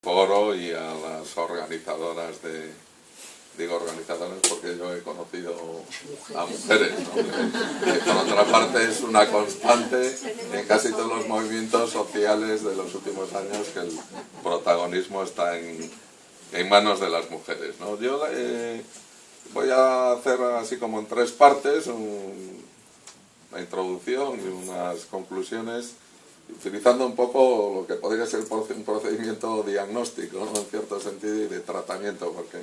foro y a las organizadoras digo organizadoras porque yo he conocido a mujeres, ¿no? Que por otra parte es una constante en casi todos los movimientos sociales de los últimos años, que el protagonismo está en manos de las mujeres, ¿no? Yo voy a hacer así como en tres partes una introducción y unas conclusiones, utilizando un poco lo que podría ser un procedimiento diagnóstico, ¿no? En cierto sentido, y de tratamiento, porque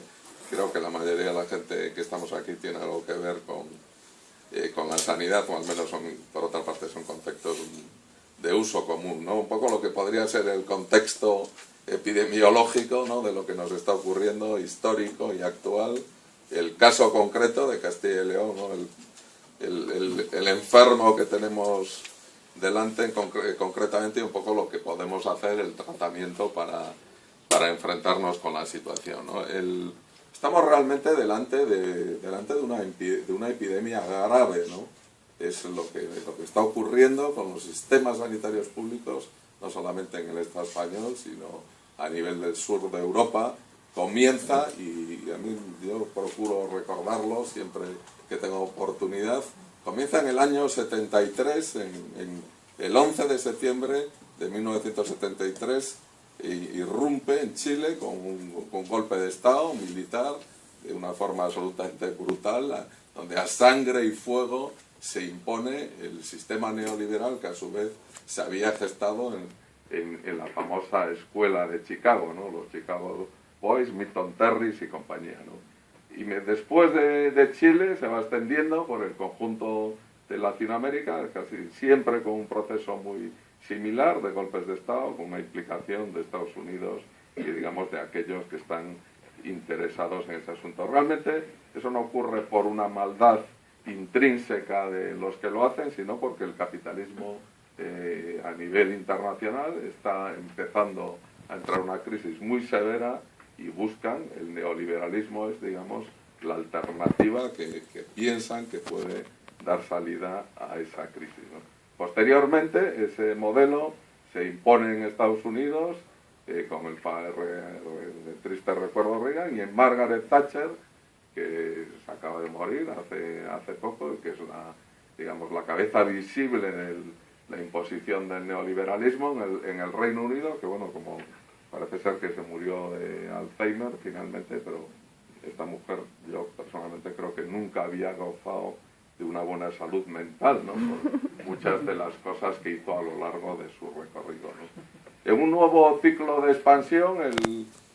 creo que la mayoría de la gente que estamos aquí tiene algo que ver con la sanidad, o al menos por otra parte son conceptos de uso común, ¿no? Un poco lo que podría ser el contexto epidemiológico, ¿no? De lo que nos está ocurriendo, histórico y actual, el caso concreto de Castilla y León, ¿no? El enfermo que tenemos delante concretamente, y un poco lo que podemos hacer, el tratamiento para enfrentarnos con la situación, ¿no? Estamos realmente delante de una epidemia grave, ¿no? Es lo que está ocurriendo con los sistemas sanitarios públicos, no solamente en el Estado español, sino a nivel del sur de Europa. Comienza, y a mí yo procuro recordarlo siempre que tengo oportunidad, comienza en el año 73, el 11 de septiembre de 1973, irrumpe en Chile con un golpe de Estado militar de una forma absolutamente brutal, donde a sangre y fuego se impone el sistema neoliberal que a su vez se había gestado en la famosa escuela de Chicago, ¿no? Los Chicago Boys, Milton Terris y compañía, ¿no? Y después de Chile se va extendiendo por el conjunto de Latinoamérica, casi siempre con un proceso muy similar de golpes de Estado, con una implicación de Estados Unidos y, digamos, de aquellos que están interesados en ese asunto. Realmente eso no ocurre por una maldad intrínseca de los que lo hacen, sino porque el capitalismo a nivel internacional está empezando a entrar en una crisis muy severa y buscan, el neoliberalismo es, digamos, la alternativa que piensan que puede dar salida a esa crisis, ¿no? Posteriormente, ese modelo se impone en Estados Unidos con el triste recuerdo Reagan, y en Margaret Thatcher, que se acaba de morir hace poco, que es digamos, la cabeza visible de la imposición del neoliberalismo en el Reino Unido, que bueno, como parece ser que se murió de Alzheimer finalmente, pero esta mujer, yo personalmente creo que nunca había gozado de una buena salud mental, ¿no? Por muchas de las cosas que hizo a lo largo de su recorrido, ¿no? En un nuevo ciclo de expansión,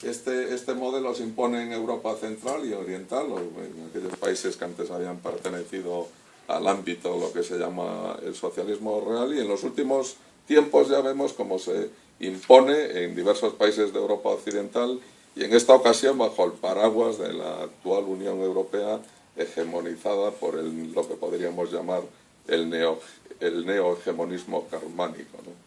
este modelo se impone en Europa central y oriental, o en aquellos países que antes habían pertenecido al ámbito, lo que se llama el socialismo real, y en los últimos tiempos ya vemos cómo se impone en diversos países de Europa occidental, y en esta ocasión bajo el paraguas de la actual Unión Europea, hegemonizada por lo que podríamos llamar el neohegemonismo germánico, ¿no?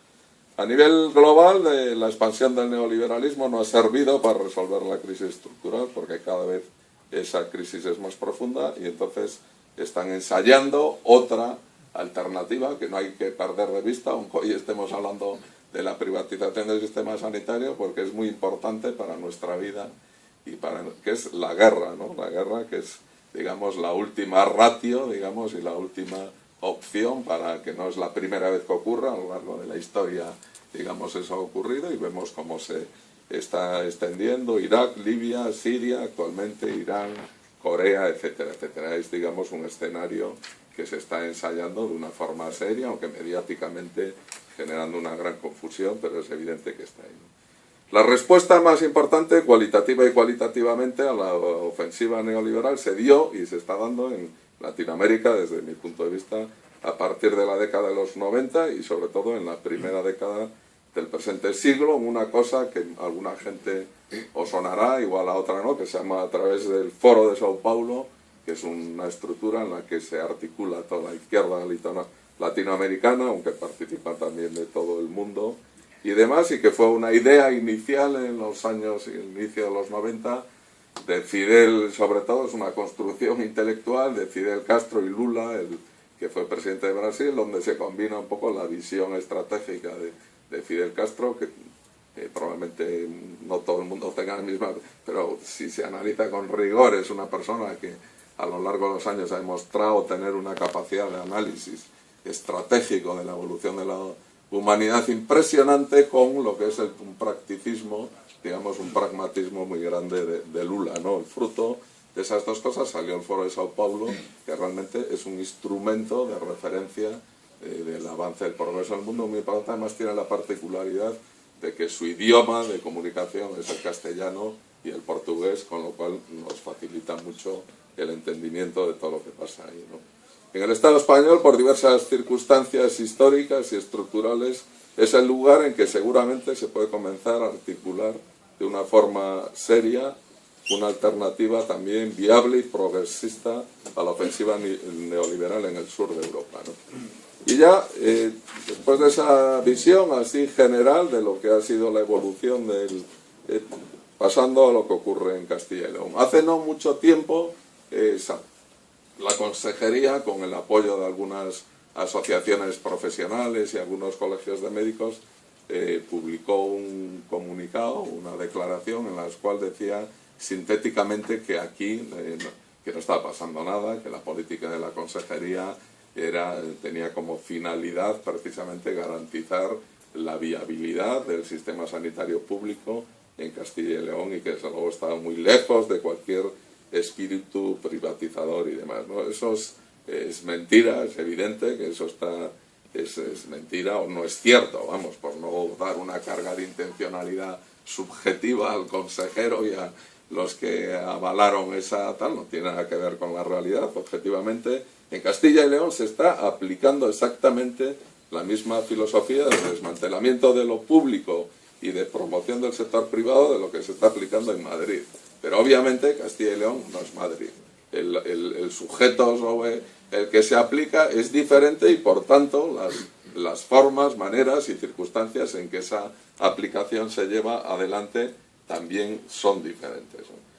A nivel global, la expansión del neoliberalismo no ha servido para resolver la crisis estructural, porque cada vez esa crisis es más profunda, y entonces están ensayando otra alternativa que no hay que perder de vista, aunque hoy estemos hablando de la privatización del sistema sanitario, porque es muy importante para nuestra vida, y que es la guerra, ¿no? La guerra, que es, digamos, la última ratio, digamos, y la última opción, para que no es la primera vez que ocurra, a lo largo de la historia, digamos, eso ha ocurrido, y vemos cómo se está extendiendo Irak, Libia, Siria, actualmente Irán, Corea, etcétera, etcétera. Es, digamos, un escenario que se está ensayando de una forma seria, aunque mediáticamente generando una gran confusión, pero es evidente que está ahí, ¿no? La respuesta más importante, cualitativa y cualitativamente, a la ofensiva neoliberal se dio y se está dando en Latinoamérica, desde mi punto de vista, a partir de la década de los 90 y sobre todo en la primera década del presente siglo, una cosa que a alguna gente os sonará, igual a otra no, que se llama a través del Foro de Sao Paulo, que es una estructura en la que se articula toda la izquierda latinoamericana, aunque participa también de todo el mundo y demás, y que fue una idea inicial en los años, inicio de los 90, de Fidel, sobre todo, es una construcción intelectual de Fidel Castro y Lula, que fue presidente de Brasil, donde se combina un poco la visión estratégica de Fidel Castro, que probablemente no todo el mundo tenga la misma, pero si se analiza con rigor, es una persona que a lo largo de los años ha demostrado tener una capacidad de análisis estratégico de la evolución de la humanidad impresionante, con lo que es un practicismo, digamos, un pragmatismo muy grande de Lula, ¿no? El fruto de esas dos cosas salió el Foro de Sao Paulo, que realmente es un instrumento de referencia del avance del progreso del mundo. Muy importante, además tiene la particularidad de que su idioma de comunicación es el castellano y el portugués, con lo cual nos facilita mucho el entendimiento de todo lo que pasa ahí, ¿no? En el Estado español, por diversas circunstancias históricas y estructurales, es el lugar en que seguramente se puede comenzar a articular de una forma seria una alternativa también viable y progresista a la ofensiva neoliberal en el sur de Europa, ¿no? Y ya, después de esa visión así general de lo que ha sido la evolución pasando a lo que ocurre en Castilla y León. Hace no mucho tiempo, la consejería, con el apoyo de algunas asociaciones profesionales y algunos colegios de médicos, publicó un comunicado, una declaración en la cual decía sintéticamente que aquí que no estaba pasando nada, que la política de la consejería tenía como finalidad precisamente garantizar la viabilidad del sistema sanitario público en Castilla y León, y que desde luego estaba muy lejos de cualquier espíritu privatizador y demás, ¿no? Eso es mentira, es evidente que eso es mentira, o no es cierto, vamos, por no dar una carga de intencionalidad subjetiva al consejero y a los que avalaron esa tal, no tiene nada que ver con la realidad. Objetivamente, en Castilla y León se está aplicando exactamente la misma filosofía de desmantelamiento de lo público y de promoción del sector privado de lo que se está aplicando en Madrid. Pero obviamente Castilla y León no es Madrid. El sujeto sobre el que se aplica es diferente y por tanto las formas, maneras y circunstancias en que esa aplicación se lleva adelante también son diferentes, ¿no?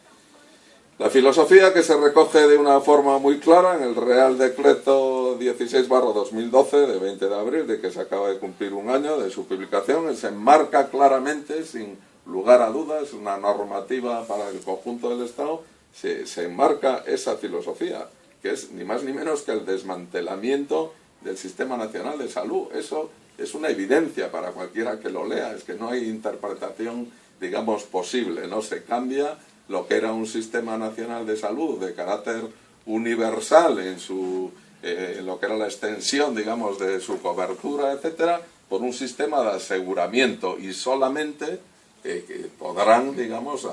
La filosofía, que se recoge de una forma muy clara en el Real Decreto 16/2012 de 20 de abril, de que se acaba de cumplir un año de su publicación, se enmarca claramente, sin lugar a dudas, una normativa para el conjunto del Estado, se enmarca esa filosofía, que es ni más ni menos que el desmantelamiento del Sistema Nacional de Salud. Eso es una evidencia para cualquiera que lo lea, es que no hay interpretación, digamos, posible, ¿no? Se cambia lo que era un sistema nacional de salud de carácter universal en lo que era la extensión, digamos, de su cobertura, etcétera, por un sistema de aseguramiento, y solamente que podrán, digamos,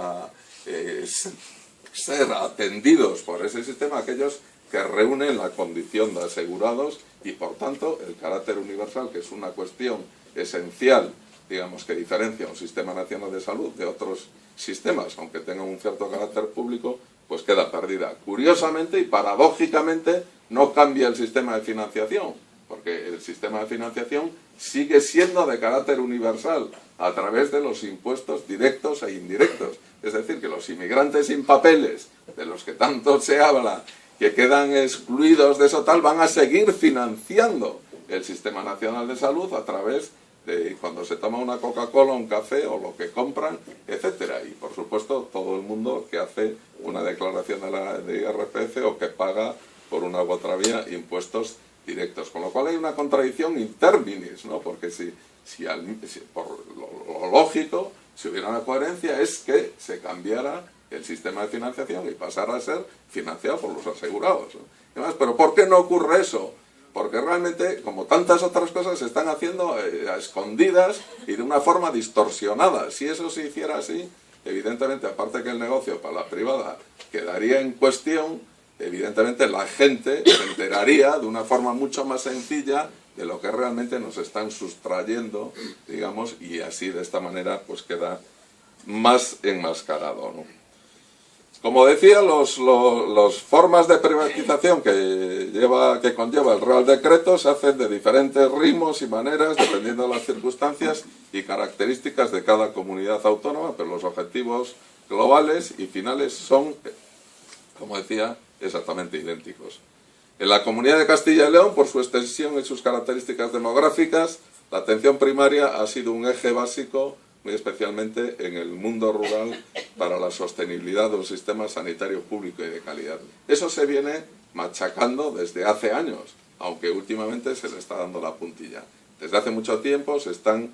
ser atendidos por ese sistema aquellos que reúnen la condición de asegurados, y por tanto el carácter universal, que es una cuestión esencial, digamos, que diferencia un sistema nacional de salud de otros sistemas, aunque tengan un cierto carácter público, pues queda perdida. Curiosamente y paradójicamente no cambia el sistema de financiación, porque el sistema de financiación sigue siendo de carácter universal a través de los impuestos directos e indirectos. Es decir, que los inmigrantes sin papeles, de los que tanto se habla, que quedan excluidos de eso tal, van a seguir financiando el Sistema Nacional de Salud a través de cuando se toma una Coca-Cola, un café o lo que compran, etcétera. Y por supuesto todo el mundo que hace una declaración de IRPF o que paga por una u otra vía impuestos directos. Con lo cual hay una contradicción interminis, ¿no? Porque si por lo lógico, si hubiera una coherencia, es que se cambiara el sistema de financiación y pasara a ser financiado por los asegurados, ¿no? Y además, ¿pero por qué no ocurre eso? Porque realmente, como tantas otras cosas, se están haciendo a escondidas y de una forma distorsionada. Si eso se hiciera así, evidentemente, aparte que el negocio para la privada quedaría en cuestión, evidentemente la gente se enteraría de una forma mucho más sencilla de lo que realmente nos están sustrayendo, digamos, y así de esta manera pues queda más enmascarado, ¿no? Como decía, las formas de privatización que conlleva el Real Decreto se hacen de diferentes ritmos y maneras, dependiendo de las circunstancias y características de cada comunidad autónoma, pero los objetivos globales y finales son, como decía, exactamente idénticos. En la Comunidad de Castilla y León, por su extensión y sus características demográficas, la atención primaria ha sido un eje básico muy especialmente en el mundo rural, para la sostenibilidad de un sistema sanitario público y de calidad. Eso se viene machacando desde hace años, aunque últimamente se le está dando la puntilla. Desde hace mucho tiempo se están,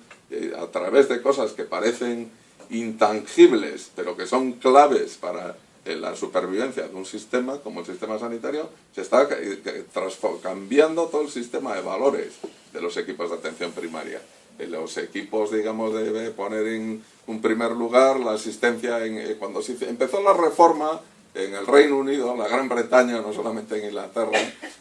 a través de cosas que parecen intangibles, pero que son claves para la supervivencia de un sistema como el sistema sanitario, se está cambiando todo el sistema de valores de los equipos de atención primaria. Los equipos, digamos, debe poner en un primer lugar la asistencia. Cuando empezó la reforma en el Reino Unido, en la Gran Bretaña, no solamente en Inglaterra,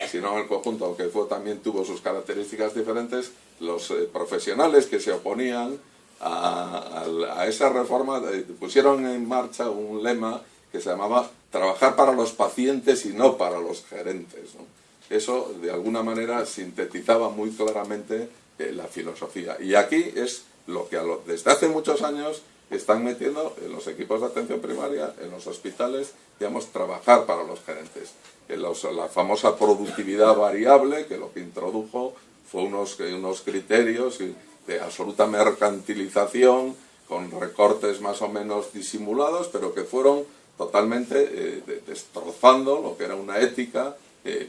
sino en el conjunto, que también tuvo sus características diferentes, los profesionales que se oponían a esa reforma pusieron en marcha un lema que se llamaba trabajar para los pacientes y no para los gerentes, ¿no? Eso, de alguna manera, sintetizaba muy claramente la filosofía. Y aquí es lo que desde hace muchos años están metiendo en los equipos de atención primaria, en los hospitales, digamos, trabajar para los gerentes. La famosa productividad variable, que lo que introdujo fue unos criterios de absoluta mercantilización, con recortes más o menos disimulados, pero que fueron totalmente destrozando lo que era una ética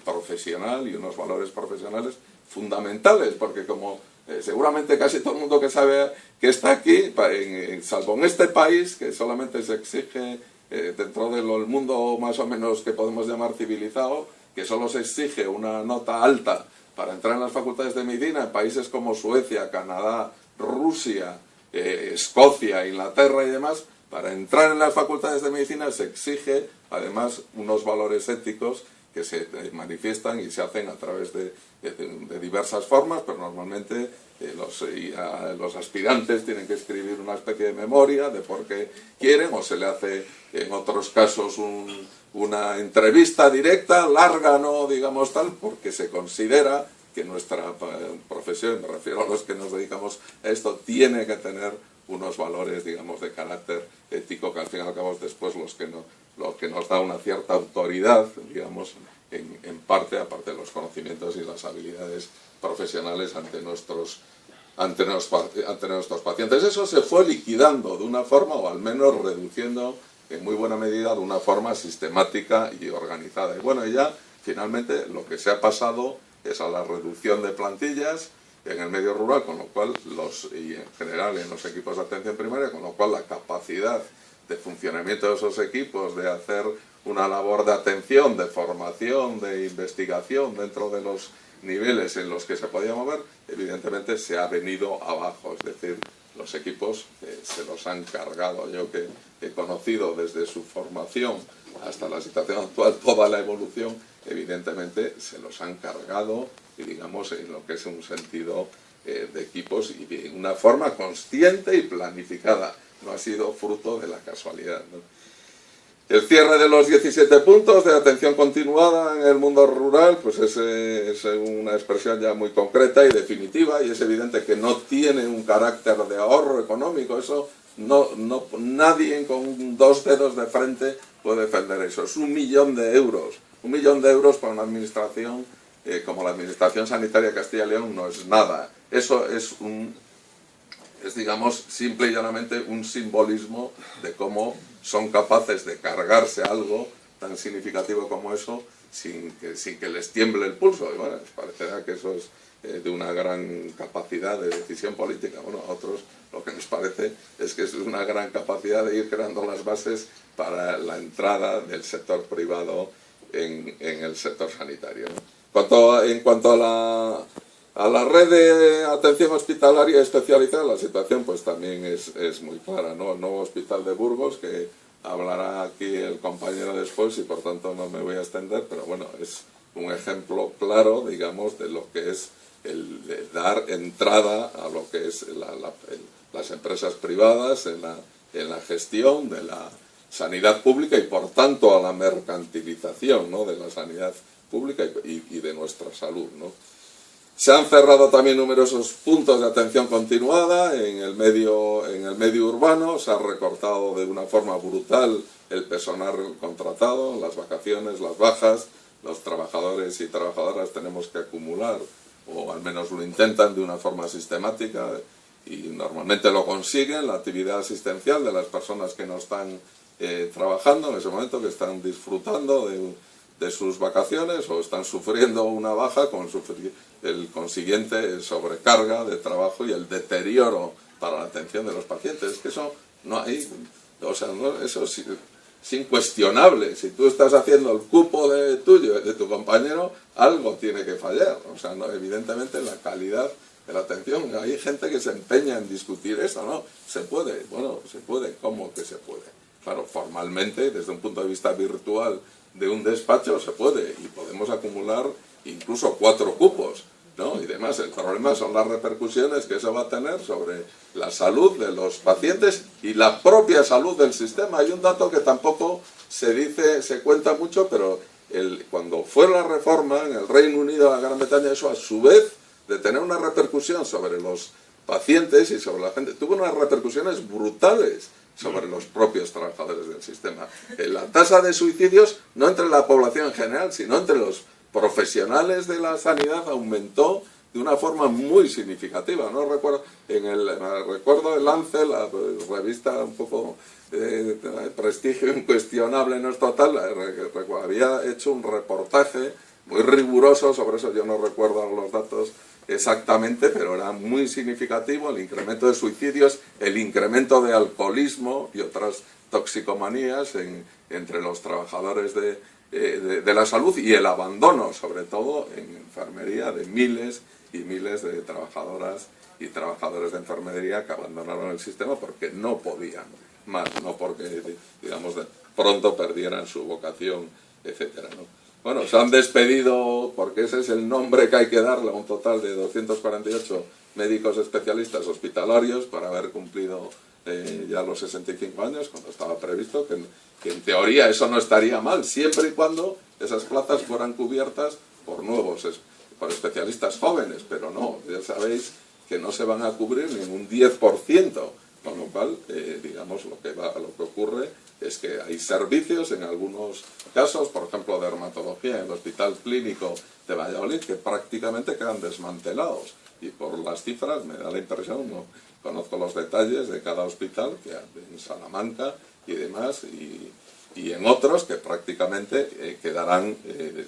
profesional y unos valores profesionales fundamentales, porque como seguramente casi todo el mundo que sabe que está aquí, salvo en este país, que solamente se exige dentro del mundo más o menos que podemos llamar civilizado, que solo se exige una nota alta para entrar en las facultades de medicina, en países como Suecia, Canadá, Rusia, Escocia, Inglaterra y demás, para entrar en las facultades de medicina se exige además unos valores éticos que se manifiestan y se hacen a través de diversas formas, pero normalmente los aspirantes tienen que escribir una especie de memoria de por qué quieren, o se le hace en otros casos una entrevista directa, larga, no digamos tal, porque se considera que nuestra profesión, me refiero a los que nos dedicamos a esto, tiene que tener unos valores, digamos, de carácter ético, que al fin y al cabo es después lo que nos da una cierta autoridad, digamos, en parte, aparte de los conocimientos y las habilidades profesionales ante nuestros pacientes. Eso se fue liquidando de una forma, o al menos reduciendo en muy buena medida de una forma sistemática y organizada. Y bueno, ya finalmente lo que se ha pasado es a la reducción de plantillas en el medio rural, con lo cual y en general en los equipos de atención primaria, con lo cual la capacidad de funcionamiento de esos equipos, de hacer una labor de atención, de formación, de investigación dentro de los niveles en los que se podía mover, evidentemente se ha venido abajo. Es decir, los equipos se los han cargado. Yo que he conocido desde su formación hasta la situación actual toda la evolución, evidentemente se los han cargado, y digamos, en lo que es un sentido de equipos y de una forma consciente y planificada. No ha sido fruto de la casualidad, ¿no? El cierre de los 17 puntos de atención continuada en el mundo rural, pues es una expresión ya muy concreta y definitiva, y es evidente que no tiene un carácter de ahorro económico. Eso nadie con dos dedos de frente puede defender eso. Es 1 millón de euros. 1 millón de euros para una administración como la Administración Sanitaria de Castilla y León no es nada. Eso es digamos, simple y llanamente un simbolismo de cómo son capaces de cargarse algo tan significativo como eso sin que les tiemble el pulso. Y bueno, les parecerá que eso es de una gran capacidad de decisión política. Bueno, a otros lo que nos parece es que es una gran capacidad de ir creando las bases para la entrada del sector privado en el sector sanitario, ¿no? En cuanto a la red de atención hospitalaria especializada, la situación pues también es muy clara, ¿no? El nuevo hospital de Burgos, que hablará aquí el compañero después y por tanto no me voy a extender, pero bueno, es un ejemplo claro, digamos, de lo que es el de dar entrada a lo que es las empresas privadas en la gestión de la sanidad pública y por tanto a la mercantilización, ¿no?, de la sanidad pública y de nuestra salud, ¿no? Se han cerrado también numerosos puntos de atención continuada en el medio urbano. Se ha recortado de una forma brutal el personal contratado, las vacaciones, las bajas. Los trabajadores y trabajadoras tenemos que acumular, o al menos lo intentan de una forma sistemática, y normalmente lo consiguen, la actividad asistencial de las personas que no están trabajando en ese momento, que están disfrutando de sus vacaciones o están sufriendo una baja con el consiguiente sobrecarga de trabajo y el deterioro para la atención de los pacientes. Es que eso no hay, o sea, no, eso es incuestionable. Si tú estás haciendo el cupo de tuyo, de tu compañero, algo tiene que fallar. O sea, no, evidentemente la calidad de la atención. Hay gente que se empeña en discutir eso, ¿no? Se puede, bueno, se puede, ¿cómo que se puede? Claro, formalmente, desde un punto de vista virtual de un despacho, se puede, y podemos acumular incluso 4 cupos, ¿no? Y demás. El problema son las repercusiones que eso va a tener sobre la salud de los pacientes y la propia salud del sistema. Hay un dato que tampoco se dice, se cuenta mucho, pero cuando fue la reforma en el Reino Unido, la Gran Bretaña, eso a su vez de tener una repercusión sobre los pacientes y sobre la gente, tuvo unas repercusiones brutales sobre los propios trabajadores del sistema. La tasa de suicidios, no entre la población en general, sino entre los profesionales de la sanidad, aumentó de una forma muy significativa. No recuerdo, recuerdo el Lancet, la revista un poco de prestigio incuestionable, no es total, había hecho un reportaje muy riguroso sobre eso. Yo no recuerdo los datos exactamente, pero era muy significativo el incremento de suicidios, el incremento de alcoholismo y otras toxicomanías entre los trabajadores de la salud, y el abandono, sobre todo en enfermería, de miles y miles de trabajadoras y trabajadores de enfermería que abandonaron el sistema porque no podían más, no porque, digamos, de pronto perdieran su vocación, etcétera, ¿no? Bueno, se han despedido, porque ese es el nombre que hay que darle, a un total de 248 médicos especialistas hospitalarios para haber cumplido ya los 65 años, cuando estaba previsto, que en teoría eso no estaría mal, siempre y cuando esas plazas fueran cubiertas por por especialistas jóvenes, pero no, ya sabéis que no se van a cubrir ningún 10%, con lo cual, digamos, lo que ocurre es que hay servicios en algunos casos, por ejemplo, de dermatología en el Hospital Clínico de Valladolid, que prácticamente quedan desmantelados. Y por las cifras me da la impresión, no conozco los detalles de cada hospital, que en Salamanca y demás, y en otros que prácticamente quedarán,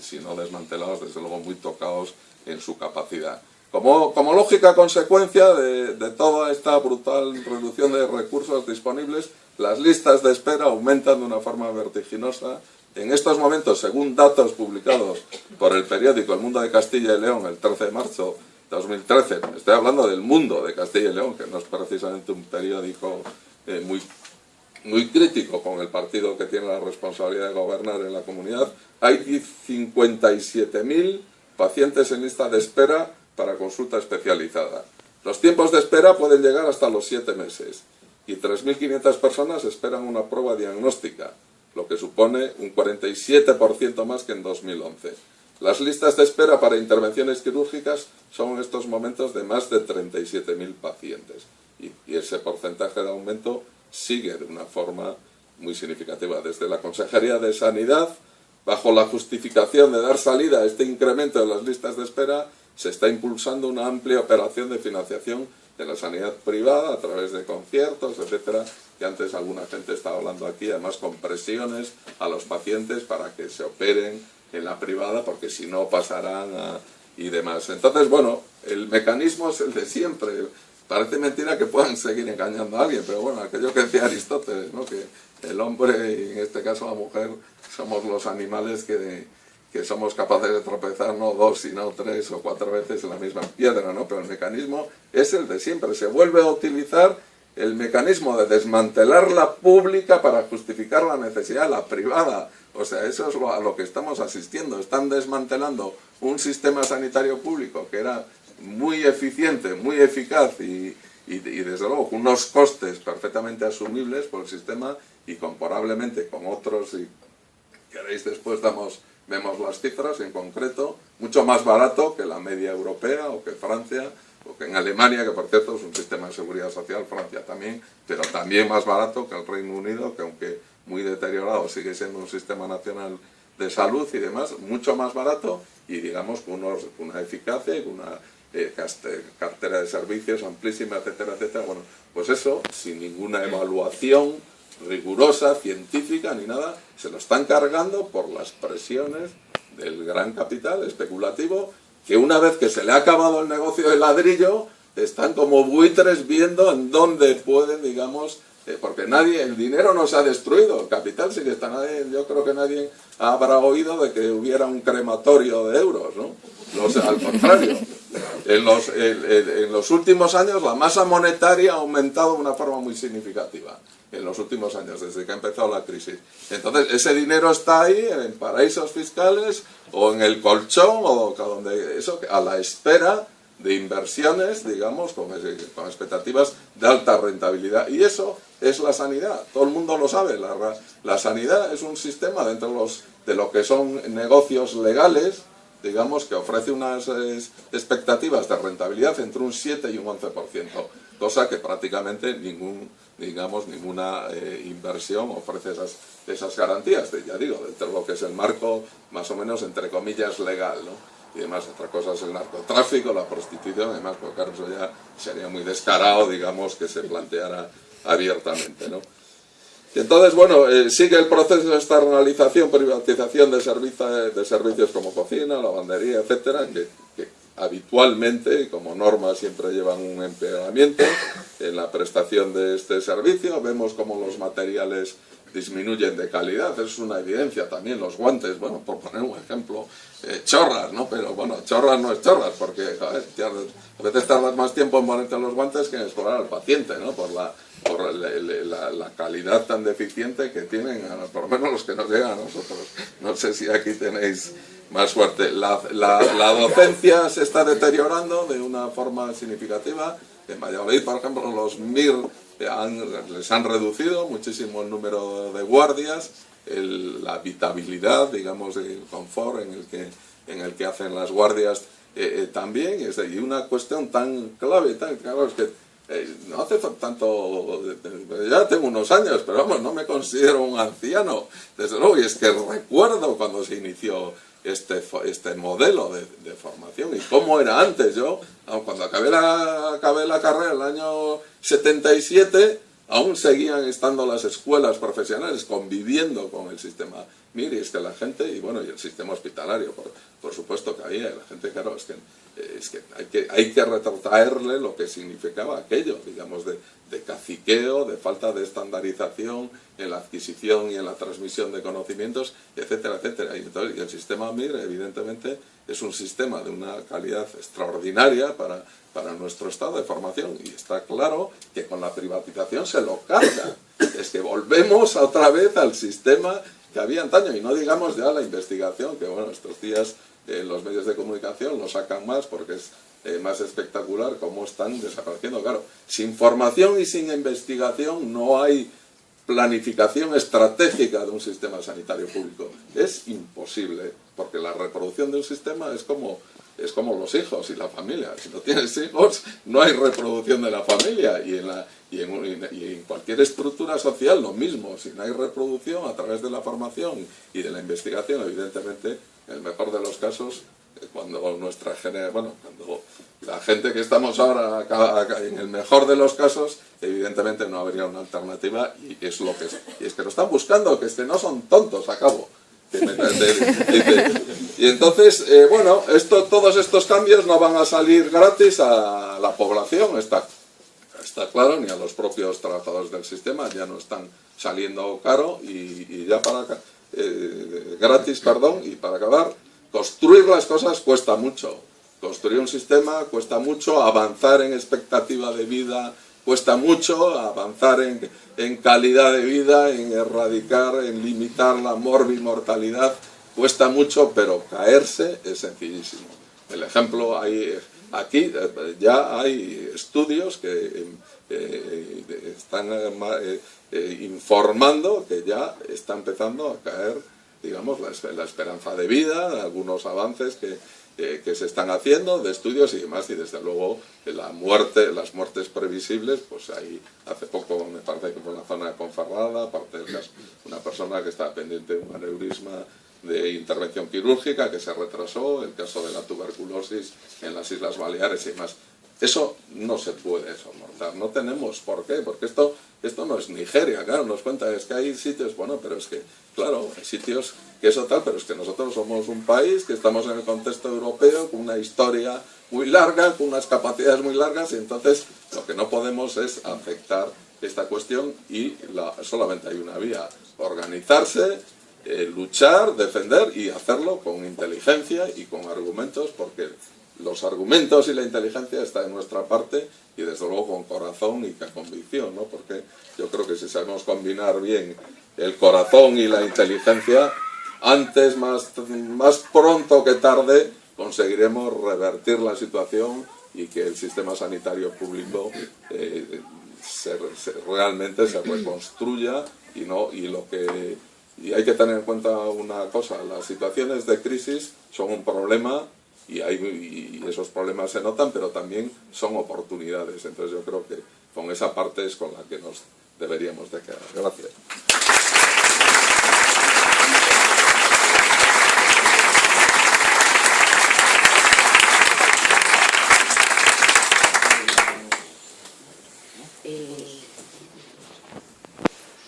si no desmantelados, desde luego muy tocados en su capacidad. Como lógica consecuencia de toda esta brutal reducción de recursos disponibles, las listas de espera aumentan de una forma vertiginosa. En estos momentos, según datos publicados por el periódico El Mundo de Castilla y León el 13 de marzo de 2013, estoy hablando del Mundo de Castilla y León, que no es precisamente un periódico muy crítico con el partido que tiene la responsabilidad de gobernar en la comunidad, hay 57.000 pacientes en lista de espera para consulta especializada. Los tiempos de espera pueden llegar hasta los 7 meses y 3.500 personas esperan una prueba diagnóstica, lo que supone un 47% más que en 2011. Las listas de espera para intervenciones quirúrgicas son en estos momentos de más de 37.000 pacientes y ese porcentaje de aumento sigue de una forma muy significativa. Desde la Consejería de Sanidad, bajo la justificación de dar salida a este incremento de las listas de espera, se está impulsando una amplia operación de financiación de la sanidad privada a través de conciertos, etcétera, que antes alguna gente estaba hablando aquí, además con presiones a los pacientes para que se operen en la privada, porque si no pasarán y demás. Entonces, bueno, el mecanismo es el de siempre. Parece mentira que puedan seguir engañando a alguien, pero bueno, aquello que decía Aristóteles, ¿no? Que el hombre, y en este caso la mujer, somos los animales que somos capaces de tropezar no 2, sino 3 o 4 veces en la misma piedra, ¿no? Pero el mecanismo es el de siempre. Se vuelve a utilizar el mecanismo de desmantelar la pública para justificar la necesidad de la privada. O sea, eso es a lo que estamos asistiendo. Están desmantelando un sistema sanitario público que era muy eficiente, muy eficaz y desde luego con unos costes perfectamente asumibles por el sistema y comparablemente con otros, si queréis después vemos las cifras en concreto, mucho más barato que la media europea o que Francia o que en Alemania, que por cierto es un sistema de seguridad social, Francia también, pero también más barato que el Reino Unido, que aunque muy deteriorado sigue siendo un sistema nacional de salud y demás, mucho más barato y digamos con una eficacia y una cartera de servicios amplísima, etcétera, etcétera. Bueno, pues eso, sin ninguna evaluación rigurosa, científica, ni nada, se lo están cargando por las presiones del gran capital especulativo, que una vez que se le ha acabado el negocio del ladrillo, están como buitres viendo en dónde pueden, digamos, porque el dinero no se ha destruido, el capital sí que está, yo creo que nadie habrá oído de que hubiera un crematorio de euros, ¿no? Al contrario, en los últimos años la masa monetaria ha aumentado de una forma muy significativa, en los últimos años, desde que ha empezado la crisis. Entonces, ese dinero está ahí, en paraísos fiscales, o en el colchón, o donde eso, a la espera de inversiones, digamos, con expectativas de alta rentabilidad. Y eso es la sanidad, todo el mundo lo sabe. La sanidad es un sistema dentro de lo que son negocios legales, digamos, que ofrece unas expectativas de rentabilidad entre un 7 y un 11%, cosa que prácticamente ninguna inversión ofrece esas garantías, ya digo, dentro de lo que es el marco, más o menos, entre comillas, legal, ¿no? Y además, otra cosa es el narcotráfico, la prostitución, además, porque claro, eso ya sería muy descarado, digamos, que se planteara abiertamente, ¿no? Y entonces, bueno, sigue el proceso de externalización, privatización de servicios como cocina, lavandería, etcétera, que habitualmente, como norma, siempre llevan un empeoramiento en la prestación de este servicio. Vemos cómo los materiales disminuyen de calidad, eso es una evidencia también. Los guantes, bueno, por poner un ejemplo, chorras, ¿no? Pero bueno, chorras no es chorras, porque joder, a veces tardas más tiempo en ponerte los guantes que en explorar al paciente, ¿no? Por la calidad tan deficiente que tienen, por lo menos los que nos llegan a nosotros. No sé si aquí tenéis más suerte. La docencia se está deteriorando de una forma significativa. En Valladolid, por ejemplo, los MIR les han reducido muchísimo el número de guardias, la habitabilidad, digamos, el confort en el que hacen las guardias también. Y una cuestión tan clave es que no hace tanto, ya tengo unos años, pero vamos, no me considero un anciano, desde luego, y es que recuerdo cuando se inició este modelo de formación y cómo era antes. Yo, cuando acabé la carrera en el año 77, aún seguían estando las escuelas profesionales conviviendo con el sistema MIR, y es que la gente, y bueno, y el sistema hospitalario, por supuesto que había, la gente, claro, es que hay que retrotraerle lo que significaba aquello, digamos, de caciqueo, de falta de estandarización en la adquisición y en la transmisión de conocimientos, etcétera, etcétera. Y el sistema MIR, evidentemente, es un sistema de una calidad extraordinaria para nuestro estado de formación, y está claro que con la privatización se lo carga. Es que volvemos otra vez al sistema que había antaño, y no digamos ya la investigación, que bueno, estos días los medios de comunicación lo sacan más porque es más espectacular cómo están desapareciendo. Claro, sin formación y sin investigación no hay planificación estratégica de un sistema sanitario público. Es imposible, porque la reproducción de un sistema es como los hijos y la familia. Si no tienes hijos, no hay reproducción de la familia, y en cualquier estructura social lo mismo. Si no hay reproducción a través de la formación y de la investigación, evidentemente, en el mejor de los casos, cuando la gente que estamos ahora, en el mejor de los casos, evidentemente no habría una alternativa, y es lo que es. Y es que lo están buscando, que no son tontos, acabo. Y entonces, bueno, todos estos cambios no van a salir gratis a la población, está claro, ni a los propios trabajadores del sistema, ya no están saliendo caro, y ya gratis, perdón, y para acabar, construir las cosas cuesta mucho. Construir un sistema cuesta mucho, avanzar en expectativa de vida cuesta mucho, avanzar en calidad de vida, en erradicar, en limitar la morbimortalidad cuesta mucho, pero caerse es sencillísimo. El ejemplo, aquí ya hay estudios que están informando que ya está empezando a caer, digamos, la esperanza de vida, algunos avances que se están haciendo de estudios y demás, y desde luego las muertes previsibles, pues ahí hace poco me parece que fue en la zona de Ponferrada, aparte del caso, una persona que estaba pendiente de un aneurisma de intervención quirúrgica que se retrasó, el caso de la tuberculosis en las Islas Baleares y demás. Eso no se puede soportar, no tenemos por qué, porque esto no es Nigeria, claro, nos cuenta, es que hay sitios, bueno, pero es que, claro, hay sitios que eso tal, pero es que nosotros somos un país que estamos en el contexto europeo, con una historia muy larga, con unas capacidades muy largas, y entonces lo que no podemos es afectar esta cuestión y solamente hay una vía, organizarse, luchar, defender y hacerlo con inteligencia y con argumentos, porque los argumentos y la inteligencia están en nuestra parte y desde luego con corazón y con convicción, ¿no? Porque yo creo que si sabemos combinar bien el corazón y la inteligencia, antes, más pronto que tarde, conseguiremos revertir la situación y que el sistema sanitario público realmente se reconstruya y hay que tener en cuenta una cosa, las situaciones de crisis son un problema y esos problemas se notan, pero también son oportunidades. Entonces yo creo que con esa parte es con la que nos deberíamos de quedar. Gracias.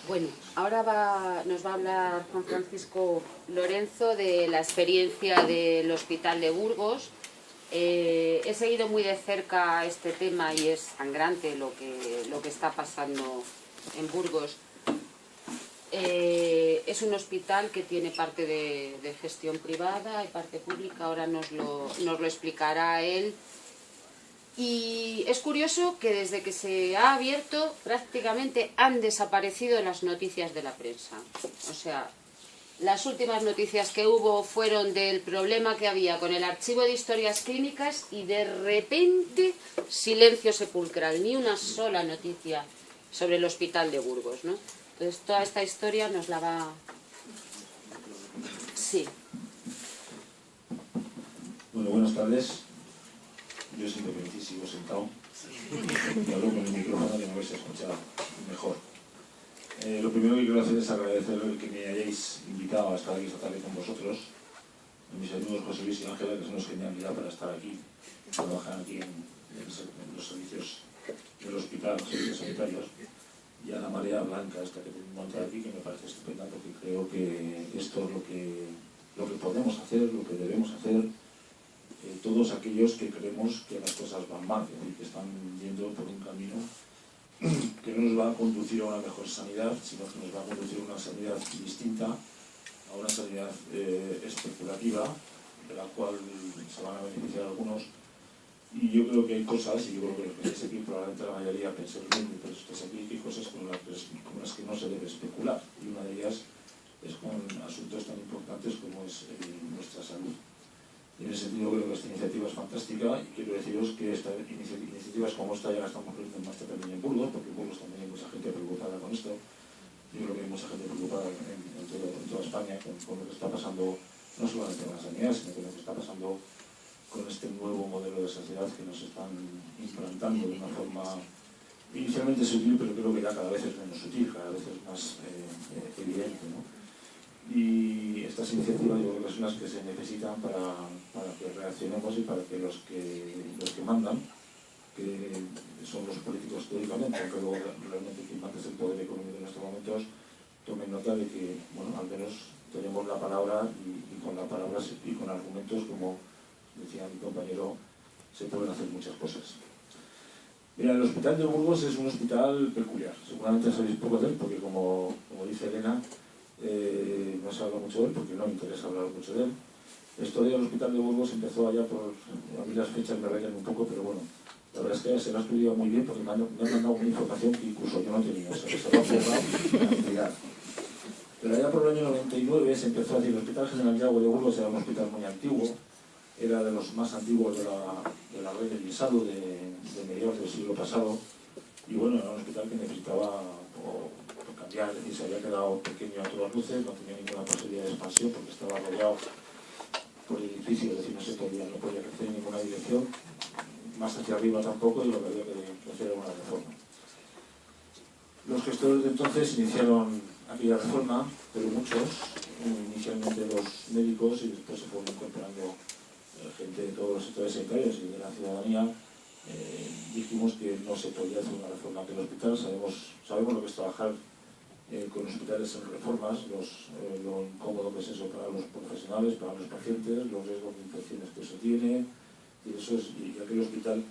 Bueno, ahora nos va a hablar Juan Francisco Lorenzo de la experiencia del Hospital de Burgos. He seguido muy de cerca este tema y es sangrante lo que está pasando en Burgos. Es un hospital que tiene parte de gestión privada y parte pública, ahora nos lo explicará él. Y es curioso que desde que se ha abierto prácticamente han desaparecido las noticias de la prensa. O sea, las últimas noticias que hubo fueron del problema que había con el archivo de historias clínicas y de repente silencio sepulcral, ni una sola noticia sobre el Hospital de Burgos, ¿no? Entonces toda esta historia nos la va... Sí. Bueno, buenas tardes. Yo siempre que sigo sentado y hablo con el micrófono que me vais a escuchar mejor. Lo primero que quiero hacer es agradecer el que me hayáis invitado a estar aquí esta tarde con vosotros. A mis amigos José Luis y Ángela, que son los genialidad para estar aquí, trabajan aquí en los servicios del hospital, los servicios sanitarios, y a la marea blanca esta que tengo montada aquí, que me parece estupenda, porque creo que esto es lo que podemos hacer, lo que debemos hacer, todos aquellos que creemos que las cosas van mal y que están yendo por un camino que no nos va a conducir a una mejor sanidad, sino que nos va a conducir a una sanidad distinta, a una sanidad especulativa, de la cual se van a beneficiar algunos. Y yo creo que hay cosas, y yo creo que los que estáis aquí, probablemente la mayoría penséis lo mismo, pero estáis aquí, que hay cosas con las que no se debe especular. Y una de ellas es con asuntos tan importantes como es nuestra salud. Y en ese sentido creo que esta iniciativa es fantástica y quiero deciros que iniciativas como esta ya la estamos poniendo en marcha también en Burgos, porque en Burgos también hay mucha gente preocupada con esto. Yo creo que hay mucha gente preocupada en toda España con lo que está pasando, no solamente con la sanidad, sino con lo que está pasando con este nuevo modelo de sociedad que nos están implantando de una forma inicialmente sutil, pero creo que ya cada vez es menos sutil, cada vez es más evidente, ¿no? Y estas iniciativas yo creo que son las que se necesitan para que reaccionemos y para que los que mandan, que son los políticos teóricamente, aunque luego realmente quien manda es el poder económico en estos momentos, tomen nota de que, bueno, al menos tenemos la palabra y con la palabra y con argumentos, como decía mi compañero, se pueden hacer muchas cosas. Mira, el Hospital de Burgos es un hospital peculiar. Seguramente sabéis poco de él, porque como dice Elena, no se habla mucho de él porque no me interesa hablar mucho de él. La historia del Hospital de Burgos empezó allá por... A mí las fechas me rayan un poco, pero bueno, la verdad es que se lo ha estudiado muy bien porque me han mandado una información que incluso yo no tenía, o sea, que se lo ha borrado a investigar. Pero allá por el año 99 se empezó a decir: el Hospital General de Agua de Burgos era un hospital muy antiguo, era de los más antiguos de la red del Guisado de mediados del siglo pasado, y bueno, era un hospital que necesitaba cambiar, es decir, se había quedado pequeño a todas luces, no tenía ninguna posibilidad de expansión porque estaba rodeado por el edificio, es decir, no podía crecer en ninguna dirección, más hacia arriba tampoco, y lo que había que hacer era una reforma. Los gestores de entonces iniciaron aquella reforma, pero muchos, inicialmente los médicos y después se fueron incorporando gente de todos los sectores sanitarios y de la ciudadanía, dijimos que no se podía hacer una reforma del hospital. Sabemos lo que es trabajar con hospitales en reformas, lo incómodo que es eso para los profesionales, para los pacientes, los riesgos de infecciones que se tiene, y aquel hospital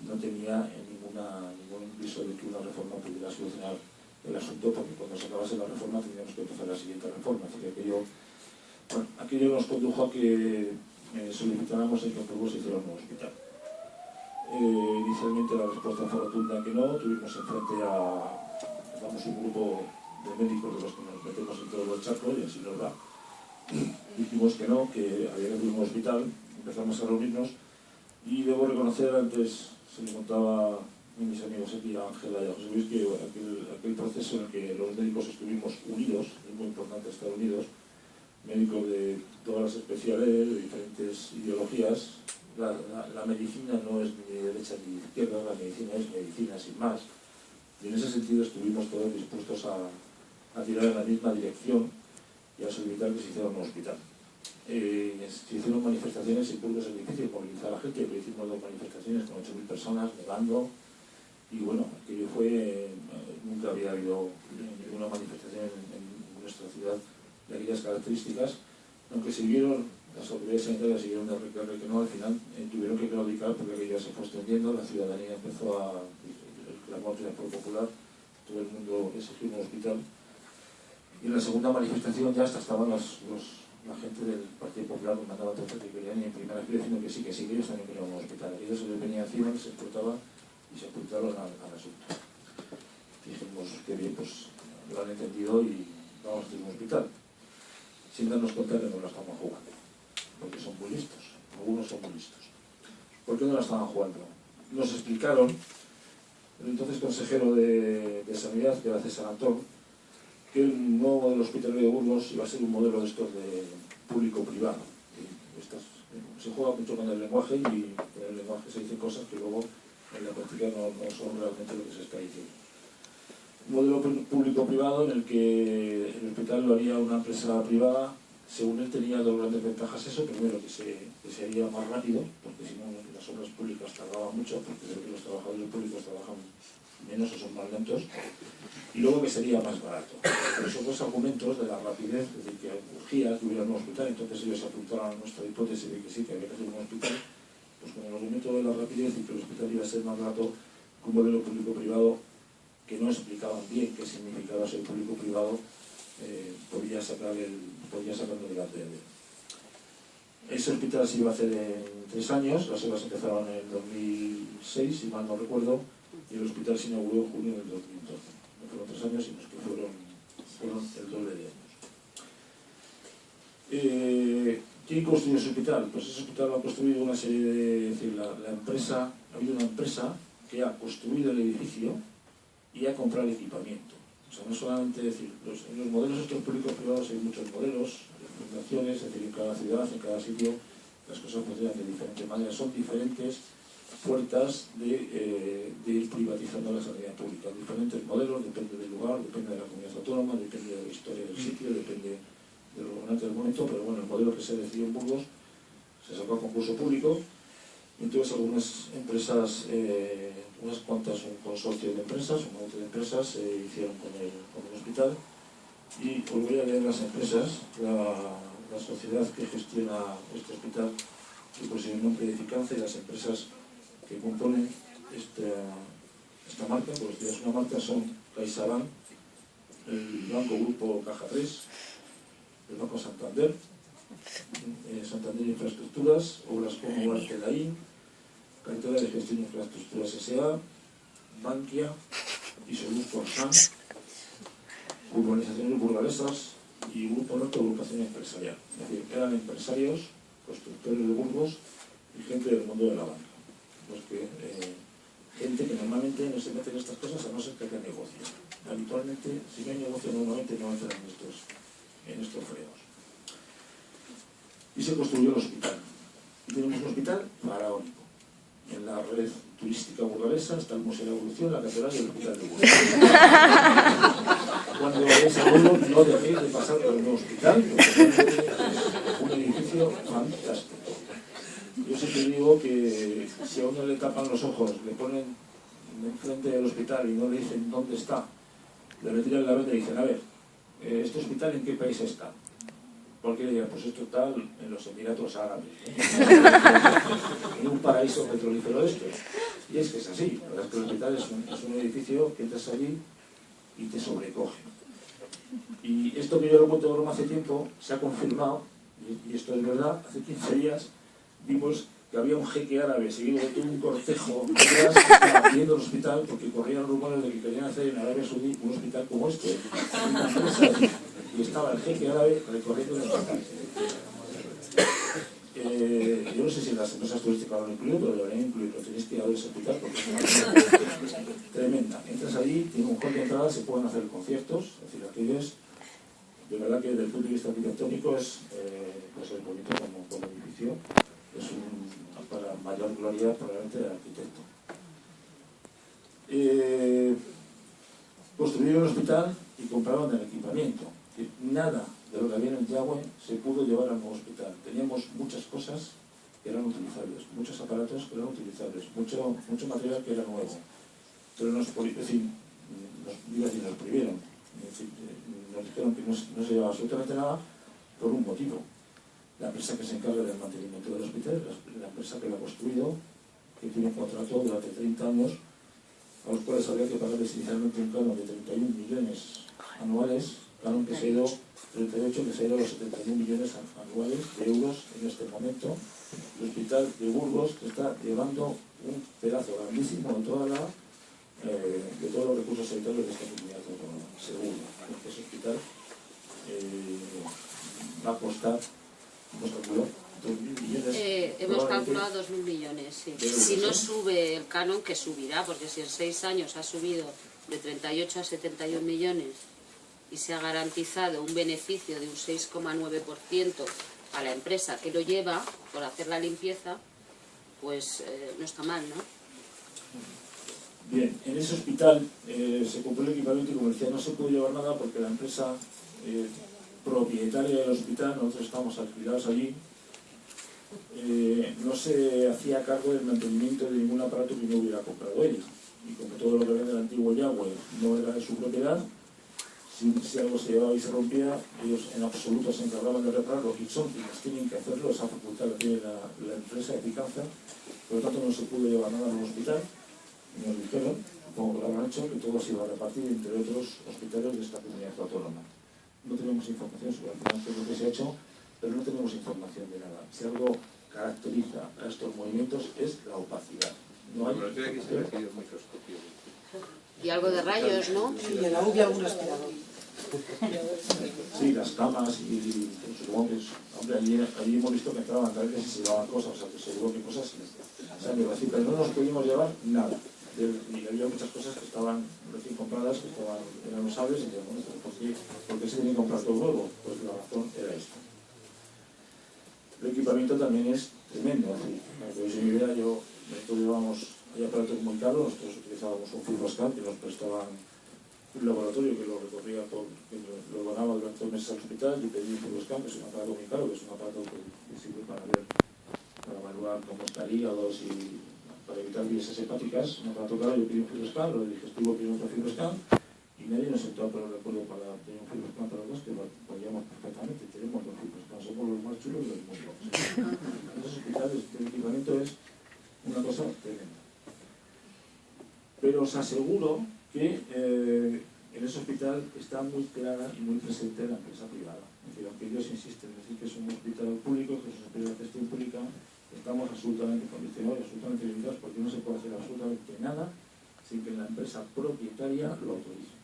no tenía ningún viso de que una reforma pudiera solucionar el asunto, porque cuando se acabase la reforma teníamos que empezar la siguiente reforma. Así que aquello nos condujo a que solicitáramos el que en Burgos se hiciera un nuevo hospital. Inicialmente la respuesta fue rotunda que no. Tuvimos enfrente un grupo de médicos de los que nos metemos en todos los charcos, y así nos va. Dijimos que no, que había que hacer un nuevo hospital. Empezamos a reunirnos y debo reconocer, antes se le contaba a mis amigos aquí, a Ángela y a José Luis, que aquel proceso en el que los médicos estuvimos unidos, es muy importante estar unidos, médicos de todas las especialidades, de diferentes ideologías. La medicina no es ni de derecha ni de izquierda, la medicina es medicina sin más. Y en ese sentido estuvimos todos dispuestos a tirar en la misma dirección y a solicitar que se hiciera un hospital. Se hicieron manifestaciones, en Burgos es difícil movilizar a la gente, pero hicimos 2 manifestaciones con 8.000 personas, nevando, y bueno, aquello fue, nunca había habido ninguna manifestación en nuestra ciudad de aquellas características, aunque siguieron, las autoridades sanitarias siguieron de reclamar que no, al final tuvieron que claudicar porque aquello se fue extendiendo, la ciudadanía empezó el clamor fue popular, todo el mundo exigió un hospital, y en la segunda manifestación ya hasta estaban la gente del Partido Popular que mandaba entonces que querían, y en primera vez diciendo que sí, que ellos también querían un hospital. Y ellos se les venía encima, se exportaba y se apuntaron al asunto. Dijimos que bien, pues lo han entendido y vamos a hacer un hospital. Sin darnos cuenta que no la estaban jugando, porque son muy listos, algunos son muy listos. ¿Por qué no la estaban jugando? Nos explicaron, el entonces consejero de Sanidad, que era César Antón, que el nuevo modelo hospitalario de Burgos iba a ser un modelo de estos de público-privado. Se juega mucho con el lenguaje, y con el lenguaje se dicen cosas que luego en la práctica no son realmente lo que se está diciendo. Un modelo público-privado en el que el hospital lo haría una empresa privada. Según él tenía 2 grandes ventajas eso. Primero, que se haría más rápido, porque si no las obras públicas tardaban mucho, porque creo que los trabajadores públicos trabajan menos o son más lentos, y luego que sería más barato. Pero esos 2 argumentos de la rapidez, es decir, que urgía que hubiera un hospital, entonces ellos apuntaron a nuestra hipótesis de que sí, que había que hacer un hospital, pues con el argumento de la rapidez y que el hospital iba a ser más barato que un modelo público-privado, que no explicaban bien qué significaba ser público-privado, podía sacar adelante. Ese hospital se iba a hacer en 3 años, las obras empezaron en el 2006, si mal no recuerdo, y el hospital se inauguró en junio del 2012. No fueron 3 años, sino que fueron el doble de años. ¿Quién construyó ese hospital? Pues ese hospital lo ha construido una serie de... Es decir, ha habido una empresa que ha construido el edificio y ha comprado el equipamiento. O sea, no solamente decir, en los modelos estos públicos privados hay muchos modelos, fundaciones, es decir, en cada ciudad, en cada sitio, las cosas funcionan de diferente manera. Son diferentes puertas de ir privatizando la sanidad pública. Diferentes modelos, depende del lugar, depende de la comunidad autónoma, depende de la historia del sitio, depende del gobernante del momento, pero bueno, el modelo que se decidió en Burgos se sacó a concurso público, y entonces algunas empresas, unas cuantas, un consorcio de empresas, un montón de empresas se hicieron con el hospital, y os voy a leer las empresas, la sociedad que gestiona este hospital, que posee el nombre de Eficacia, y las empresas que componen esta marca, porque es una marca, son CaixaBank, el Banco Grupo Caja 3, el Banco Santander, Santander Infraestructuras, Obras como Artelaín, Cartera de Gestión de Infraestructuras S.A., Bankia, Isoluz Corsan, Urbanizaciones Burgalesas y Grupo Norte Agrupación Empresarial. Es decir, eran empresarios, constructores de Burgos y gente del mundo de la banca. Gente que normalmente no se mete en estas cosas a no ser que haya negocio. Habitualmente, si no hay negocio, normalmente no entran en estos fregados. Y se construyó el hospital. Y tenemos un hospital faraónico. En la red turística burgalesa está el Museo de la Evolución, la Catedral y el Hospital de Burgos. cuando vayáis a verlo, no dejéis de pasar por el nuevo hospital, porque es un edificio fantástico. Yo siempre digo que si a uno le tapan los ojos, le ponen enfrente del hospital y no le dicen dónde está, le retiran la venda y dicen, a ver, ¿este hospital en qué país está? Porque le dirán, pues esto está en los Emiratos Árabes, en un paraíso petrolífero esto. Y es que es así, la verdad es que el hospital es un edificio que entras allí y te sobrecoge. Y esto que yo lo cuento de broma hace tiempo, se ha confirmado, y esto es verdad, hace 15 días vimos que había un jeque árabe seguido de todo un cortejo detrás, estaba pidiendo el hospital porque corrían rumores de que querían hacer en Arabia Saudí un hospital como este, una empresa, y estaba el jeque árabe recorriendo el hospital. Yo no sé si las empresas turísticas lo han incluido, pero deberían incluirlo. Tenéis que ir a ver ese hospital porque es una cosa tremenda. Entras allí, tiene un hall de entrada, se pueden hacer conciertos, es decir, aquello es, de verdad que desde el punto de vista arquitectónico es bonito como edificio, es para mayor gloria probablemente del arquitecto. Construyeron el hospital y compraron el equipamiento. Nada de lo que había en el Yagüe se pudo llevar al nuevo hospital. Teníamos muchas cosas que eran utilizables, muchos aparatos que eran utilizables, mucho material que era nuevo. Pero nos prohibieron, nos dijeron que no se llevaba absolutamente nada por un motivo. La empresa que se encarga del mantenimiento del hospital, la empresa que lo ha construido, que tiene un contrato durante 30 años, a los cuales había que pagarles inicialmente un canon de 31 millones anuales, canon que se ha ido 38, que se ha ido a los 71 millones anuales de euros en este momento. El hospital de Burgos que está llevando un pedazo grandísimo de todos los recursos sanitarios de esta comunidad autónoma, seguro, porque ese hospital va a costar, hemos calculado, 2.000 millones. Hemos calculado 2.000 millones, sí. Si no sube el canon, que subirá, porque si en 6 años ha subido de 38 a 71 millones y se ha garantizado un beneficio de un 6,9% a la empresa que lo lleva por hacer la limpieza, pues no está mal, ¿no? Bien, en ese hospital se compró el equipamiento y, como decía, no se pudo llevar nada porque la empresa propietaria del hospital, nosotros estamos alquilados allí, no se hacía cargo del mantenimiento de ningún aparato que no hubiera comprado ella. Y como todo lo que venía del antiguo Yagüe no era de su propiedad, si algo se llevaba y se rompía, ellos en absoluto se encargaban de repararlo y son quienes tienen que hacerlo, esa facultad la tiene la empresa de Picanza, por lo tanto no se pudo llevar nada al hospital. Nos dijeron, como lo habrán hecho, que todo se iba a repartir entre otros hospitales de esta comunidad autónoma. No tenemos información sobre lo que se ha hecho, pero no tenemos información de nada. Si algo caracteriza a estos movimientos es la opacidad. No hay información. Y algo de rayos, ¿no? Sí, en la UBI algún aspirador. Sí, las camas y supongo que hombre, allí hemos visto que entraban también que se llevaban cosas, o sea, que seguro que cosas se han llevado así, pero no nos pudimos llevar nada. Y había muchas cosas que estaban recién compradas, que eran usables, y decíamos, bueno, ¿por qué se tiene que comprar todo nuevo? Pues la razón era esta. El equipamiento también es tremendo, así. Para que os una idea, nosotros llevamos, hay aparatos muy caros, nosotros utilizábamos un FibroScan que nos prestaban un laboratorio que lo recorría que lo donaba durante 2 meses al hospital, y pedí un FibroScan, que es un aparato muy caro, que es un aparato que sirve para evaluar cómo está el hígado, para evitar vías hepáticas, un aparato caro. Yo pedí un FibroScan, lo del digestivo pidió otro FibroScan, y nadie nos sentó a poner de acuerdo para tener un FibroScan para los dos, que lo podíamos perfectamente. Tenemos 2 FibroScan, somos los más chulos del mundo. En esos hospitales el equipamiento es una cosa tremenda. Pero os aseguro que en ese hospital está muy clara y muy presente la empresa privada. Es decir, aunque ellos insisten en decir que es un hospital público, que es un hospital de gestión pública, estamos absolutamente condicionados, absolutamente limitados, porque no se puede hacer absolutamente nada sin que la empresa propietaria lo autorice.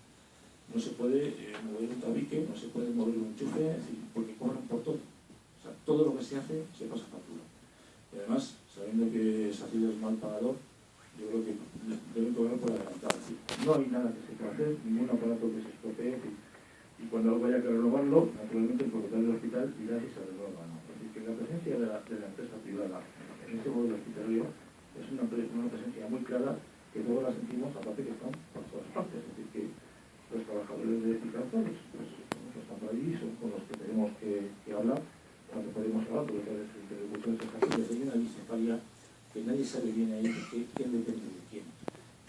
No se puede mover un tabique, no se puede mover un enchufe, es decir, porque cobran por todo. O sea, todo lo que se hace se pasa factura. Y además, sabiendo que SACIR es mal pagador, yo creo que deben cobrar por adelantado. Es decir, no hay nada que se pueda hacer, ningún aparato que se estropee, y cuando haya que renovarlo, naturalmente el propietario del hospital dirá si se renueva o no. Es decir, que la presencia de la empresa privada en este modelo hospitalario es una presencia muy clara, que todos la sentimos, aparte que están por todas partes. Es decir, que los trabajadores de Picantones, pues están por allí, son con los que tenemos que hablar, cuando podemos hablar, porque desde hay una discefalia que nadie sabe bien ahí quién depende de quién.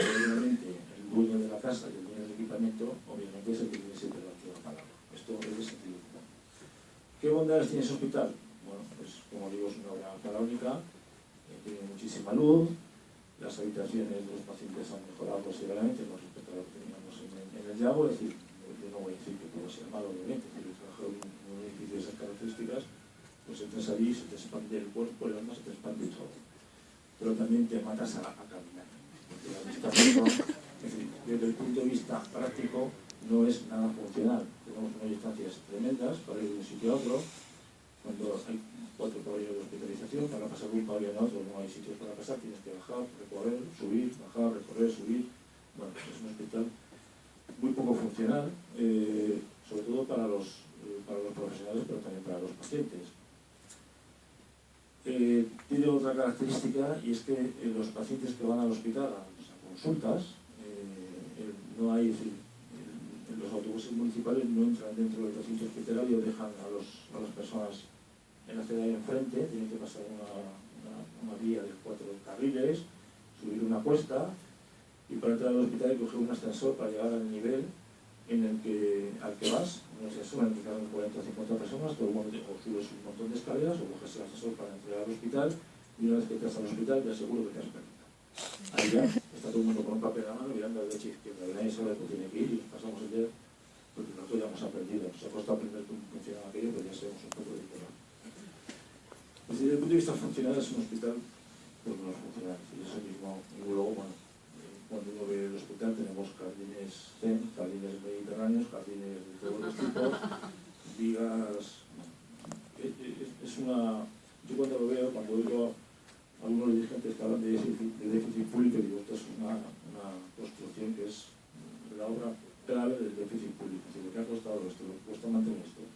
Obviamente, el dueño de la casa y el dueño del equipamiento, obviamente es el que tiene siempre la última palabra. Esto es de sentido común. ¿Qué bondades tiene ese hospital? Bueno, pues como digo, es una obra faraónica, tiene muchísima luz, las habitaciones de los pacientes han mejorado considerablemente con respecto a lo que teníamos en el Yago, es decir, yo no voy a decir que todo sea malo, obviamente, pero el trabajo de un edificio de esas características, pues entras allí, se te expande el cuerpo, el alma se te expande todo. Pero también te matas a caminar. Porque la distancia, es decir, desde el punto de vista práctico, no es nada funcional. Tenemos unas distancias tremendas para ir de un sitio a otro. Cuando hay 4 pabellones de hospitalización, para pasar de un pabellón a otro no hay sitios para pasar, tienes que bajar, recorrer, subir, bajar, recorrer, subir. Bueno, es un hospital muy poco funcional, sobre todo para los profesionales, pero también para los pacientes. Tiene otra característica, y es que los pacientes que van al hospital a consultas, no hay, los autobuses municipales no entran dentro del recinto hospitalario, dejan a las personas en la acera de enfrente, tienen que pasar una vía de 4 carriles, subir una cuesta, y para entrar al hospital hay que coger un ascensor para llegar al nivel al que vas, un ascensor en el que caben 40 o 50 personas, todo el mundo o subes un montón de escaleras o coges el ascensor para entrar al hospital, y una vez que entras al hospital te aseguro que te has perdido. Ahí ya está todo el mundo con un papel en la mano mirando a la derecha y izquierda, y nadie sabe por qué tiene que ir, y pasamos el día porque nosotros ya nos ha perdido, nos ha costado aprender cómo funciona aquello, pero ya sabemos un poco de qué va. Desde el punto de vista funcional es un hospital, pues no es funcional, y eso mismo, y luego, bueno, cuando uno ve el hospital tenemos jardines zen, jardines mediterráneos, jardines de todos los tipos, vigas. Es una. Yo cuando lo veo, cuando oigo a algunos dirigentes que hablan de déficit público, digo, esto es una construcción que es la obra clave del déficit público. Es decir, lo que ha costado esto, lo que cuesta mantener esto,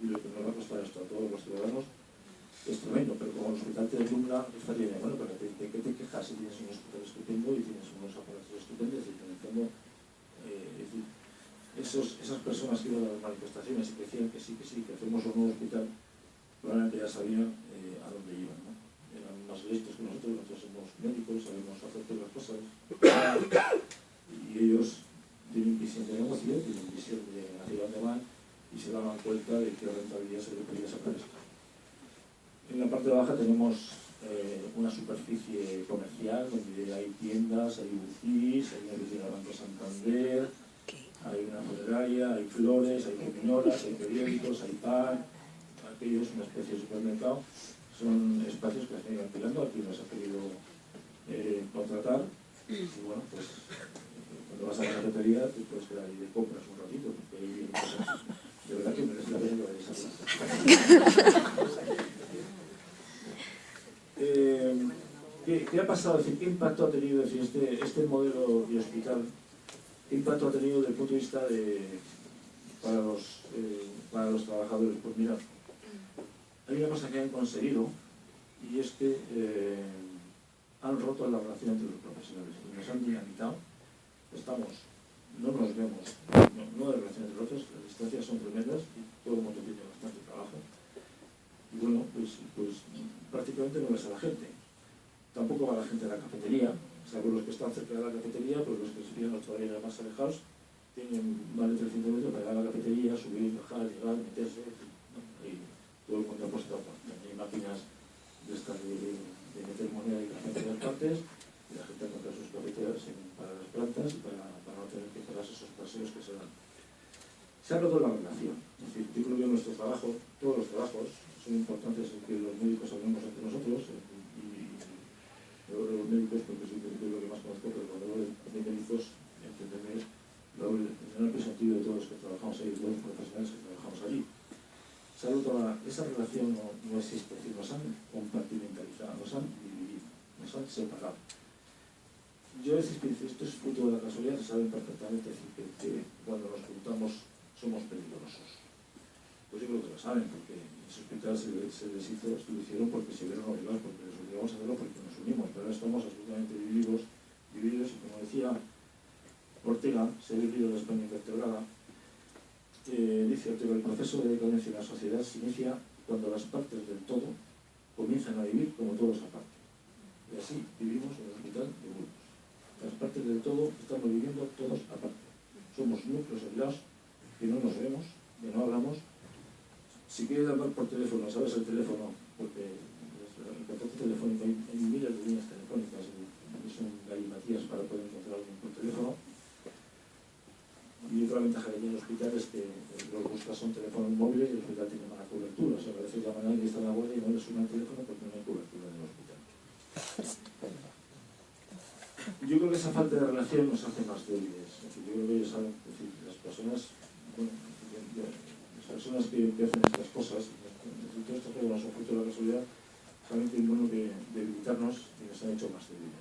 y lo que nos va a costar esto a todos los ciudadanos, es tremendo, pero como el hospital te deslumbra, está bien, bueno, pero ¿de qué te quejas si tienes un hospital estupendo y tienes unos aparatos estupendos? Y en el fondo, esas personas que iban a las manifestaciones y que decían que sí, que hacemos un nuevo hospital, probablemente ya sabían a dónde iban, ¿no? Eran más listos que nosotros somos médicos, sabemos hacer todas las cosas, y ellos tienen visión de negocio, tienen visión de hacia dónde van, y se daban cuenta de qué rentabilidad se le podía sacar esto. En la parte baja tenemos una superficie comercial donde hay tiendas, hay UCIs, hay una oficina de Banco Santander, hay una funeraria, hay flores, hay gominolas, hay periódicos, hay pan. Aquello es una especie de supermercado. Son espacios que se iban alquilando, aquí nos ha querido contratar. Y bueno, pues cuando vas a la cafetería te puedes quedar ahí de compras un ratito, porque ahí vienen cosas. De verdad que merece la pena que vayáis a hablar. ¿Qué ha pasado? Es decir, ¿qué impacto ha tenido este modelo de hospital? ¿Qué impacto ha tenido desde el punto de vista para los trabajadores? Pues mirad, hay una cosa que han conseguido, y es que han roto la relación entre los profesionales y nos han dinamitado. No nos vemos, no hay relación entre otros, las distancias son tremendas y todo el mundo tiene bastante trabajo. Y bueno, pues prácticamente no ves a la gente. Tampoco va la gente a la cafetería, salvo los que están cerca de la cafetería, pero los que se vienen todavía más alejados tienen más de 300 metros para llegar a la cafetería, subir, bajar, llegar, meterse, ¿no? Y todo el mundo ha puesto hay máquinas de estas de meter moneda y café en todas partes, y la gente ha comprado sus cafeteras para las plantas y para no tener que pagarse esos paseos que se dan. Se ha roto la relación. Es decir, yo creo que nuestro trabajo, todos los trabajos, son importantes en que los médicos hablemos entre nosotros, y los médicos, porque soy lo que más conozco, pero cuando hablo de médicos, entenderme en el sentido de todos los que trabajamos ahí, de todos los profesionales que trabajamos allí. Se ha roto esa relación no existe, es decir, nos han compartimentalizado, nos han dividido, nos han separado. Yo decir que esto es fruto de la casualidad, se saben perfectamente decir que cuando nos juntamos somos peligrosos. Pues yo creo que lo saben, porque en ese hospital se lo hicieron porque se vieron obligados, porque les obligamos a hacerlo porque nos unimos, pero ahora estamos absolutamente divididos y como decía Ortega, se ha vivido la España invertebrada, dice Ortega: el proceso de decadencia en la sociedad se inicia cuando las partes del todo comienzan a vivir como todos aparte. Y así vivimos en el hospital de Burgos. Las partes del todo estamos viviendo todos aparte. Somos núcleos aislados que no nos vemos, que no hablamos. Si quieres hablar por teléfono, sabes el teléfono, porque el contacto telefónico, hay miles de líneas telefónicas, y son galimatías para poder encontrar a alguien por teléfono. Y otra ventaja que tiene el hospital es que lo que buscas son teléfonos móviles y el hospital tiene mala cobertura. O sea, a veces llaman a alguien que está en la guardia y no le suena el teléfono porque no hay cobertura en el hospital. Yo creo que esa falta de relación nos hace más débiles. Es decir, yo creo que ellos saben, es decir, las personas, bueno, las personas que hacen estas cosas, todas estas cosas no son fruto de la casualidad, saben que es bueno que debilitarnos y nos han hecho más débiles.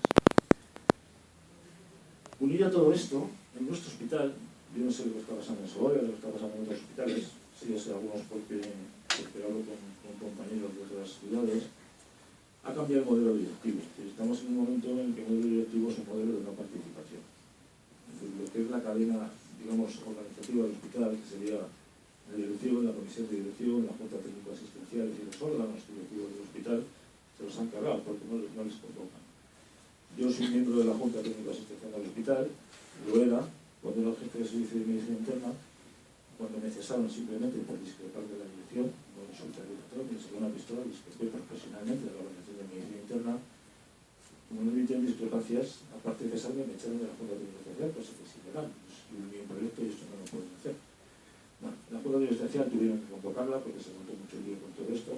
Unir a todo esto, en nuestro hospital, yo no sé lo que está pasando en Soloria, lo que está pasando en otros hospitales, sí, ya sé algunos porque hablo con compañeros de otras ciudades, ha cambiado el modelo directivo. Estamos en un momento en el que el modelo directivo es un modelo de no participación. Es decir, lo que es la cadena, digamos, organizativa del hospital, que sería la dirección, la comisión de dirección, la junta técnico asistencial y los órganos directivos del hospital, se los han cargado porque no les convocan. Yo soy miembro de la junta técnico asistencial del hospital, lo era, cuando era jefe de servicio de medicina interna, cuando me cesaron simplemente por discrepar de la dirección, no insulté al director, me sacó una pistola, discrepé profesionalmente de la organización de medicina interna. Como no emitían discrepancias, aparte de cesarme, me echaron de la junta técnico asistencial, pues es ilegal, es un miembro electo y esto no lo pueden hacer. Bueno, la junta técnico asistencial tuvieron que convocarla porque se montó mucho lío con todo esto,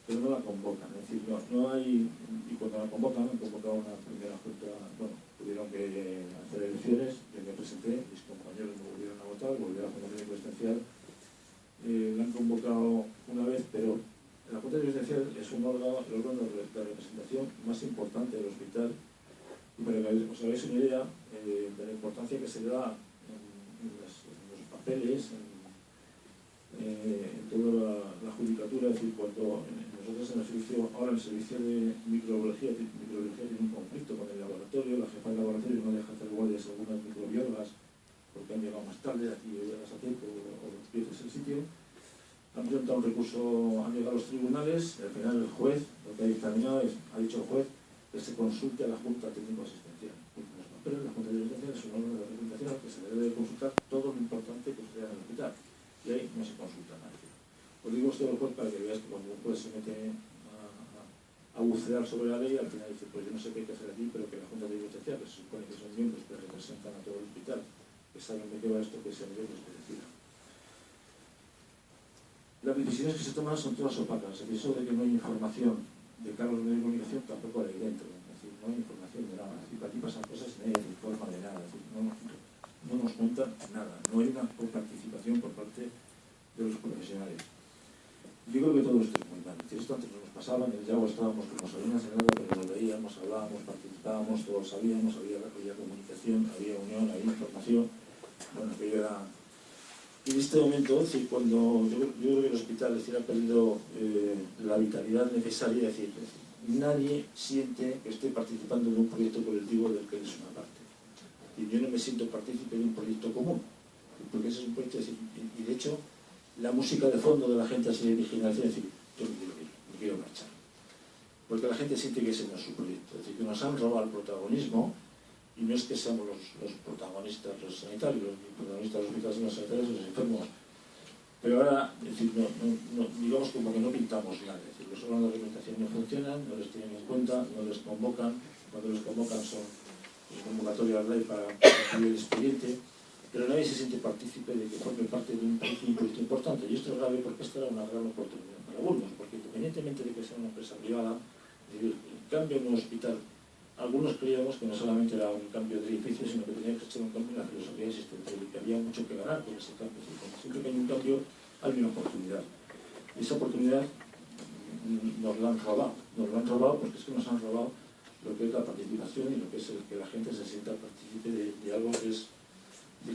pero no la convocan, es decir, no hay, y cuando la convocan, han convocado una primera junta, bueno, tuvieron que hacer elecciones, yo me presenté, mis compañeros me volvieron a votar, volví a la Junta Técnico Asistencial, la han convocado una vez, pero la Junta Técnico Asistencial es un órgano, el órgano de representación más importante del hospital, y para que os hagáis una idea de la importancia que se le da en los papeles, en toda la judicatura, es decir, cuando nosotros en el servicio, ahora en el servicio de microbiología tiene un conflicto con el laboratorio, la jefa del laboratorio no deja hacer guardias a algunas microbiólogas porque han llegado más tarde, aquí llegas a tiempo o pierdes el sitio. Han presentado un recurso, han llegado a los tribunales, y al final el juez, lo que ha dictaminado es, ha dicho el juez, que se consulte a la Junta Técnico Asistencial. Porque los papeles de la Junta Técnico Asistencial es un órgano de representación al que se le debe consultar todo lo importante que sucede en el hospital. Y ahí no se consulta a nadie. Os digo esto del juez para que veáis que cuando un juez se mete a bucear sobre la ley, al final dice, pues yo no sé qué hay que hacer aquí, pero que la Junta Técnico Asistencial, que se supone que son miembros que representan a todo el hospital, que saben de qué va esto, que sean ellos los que decidan. Las decisiones que se toman son todas opacas. El hecho de que no hay información de cara a los medios de comunicación tampoco hay dentro. Es decir, no hay información de nada. Es decir, aquí pasan cosas y nadie informa de nada. Es decir, no nos cuentan nada. No hay una participación por parte de los profesionales. Yo creo que todo esto es muy mal. Esto antes no nos pasaba, en el Yago estábamos como Salinas en nada, pero nos veíamos, hablábamos, participábamos, todos sabíamos, había comunicación, había unión, había información. Bueno, aquello era... Y en este momento, es decir, cuando yo creo que el hospital ha perdido la vitalidad necesaria, es decir, nadie siente que esté participando de un proyecto colectivo del que es una parte. Y yo no me siento partícipe de un proyecto común, porque ese es un proyecto, es decir, y de hecho, la música de fondo de la gente así de vigilancia es decir, yo me quiero marchar. Porque la gente siente que ese no es su proyecto, es decir, que nos han robado el protagonismo. Y no es que seamos los protagonistas, los sanitarios, los protagonistas de los hospitales, los sanitarios, los enfermos. Pero ahora, es decir, digamos como que no pintamos nada. Es decir, los órganos de alimentación no funcionan, no les tienen en cuenta, no les convocan. Cuando les convocan son convocatorias ley para escribir el expediente. Pero nadie se siente partícipe de que forme parte de un proyecto importante. Y esto es grave porque esta era una gran oportunidad para Burgos, porque independientemente de que sea una empresa privada, el cambio en un hospital. Algunos creíamos que no solamente era un cambio de edificio, sino que tenía que ser un cambio en la filosofía existente y que había mucho que ganar con ese cambio. Siempre que hay un cambio, hay una oportunidad. Y esa oportunidad nos la han robado. Nos la han robado porque es que nos han robado lo que es la participación y lo que es el que la gente se sienta partícipe de algo que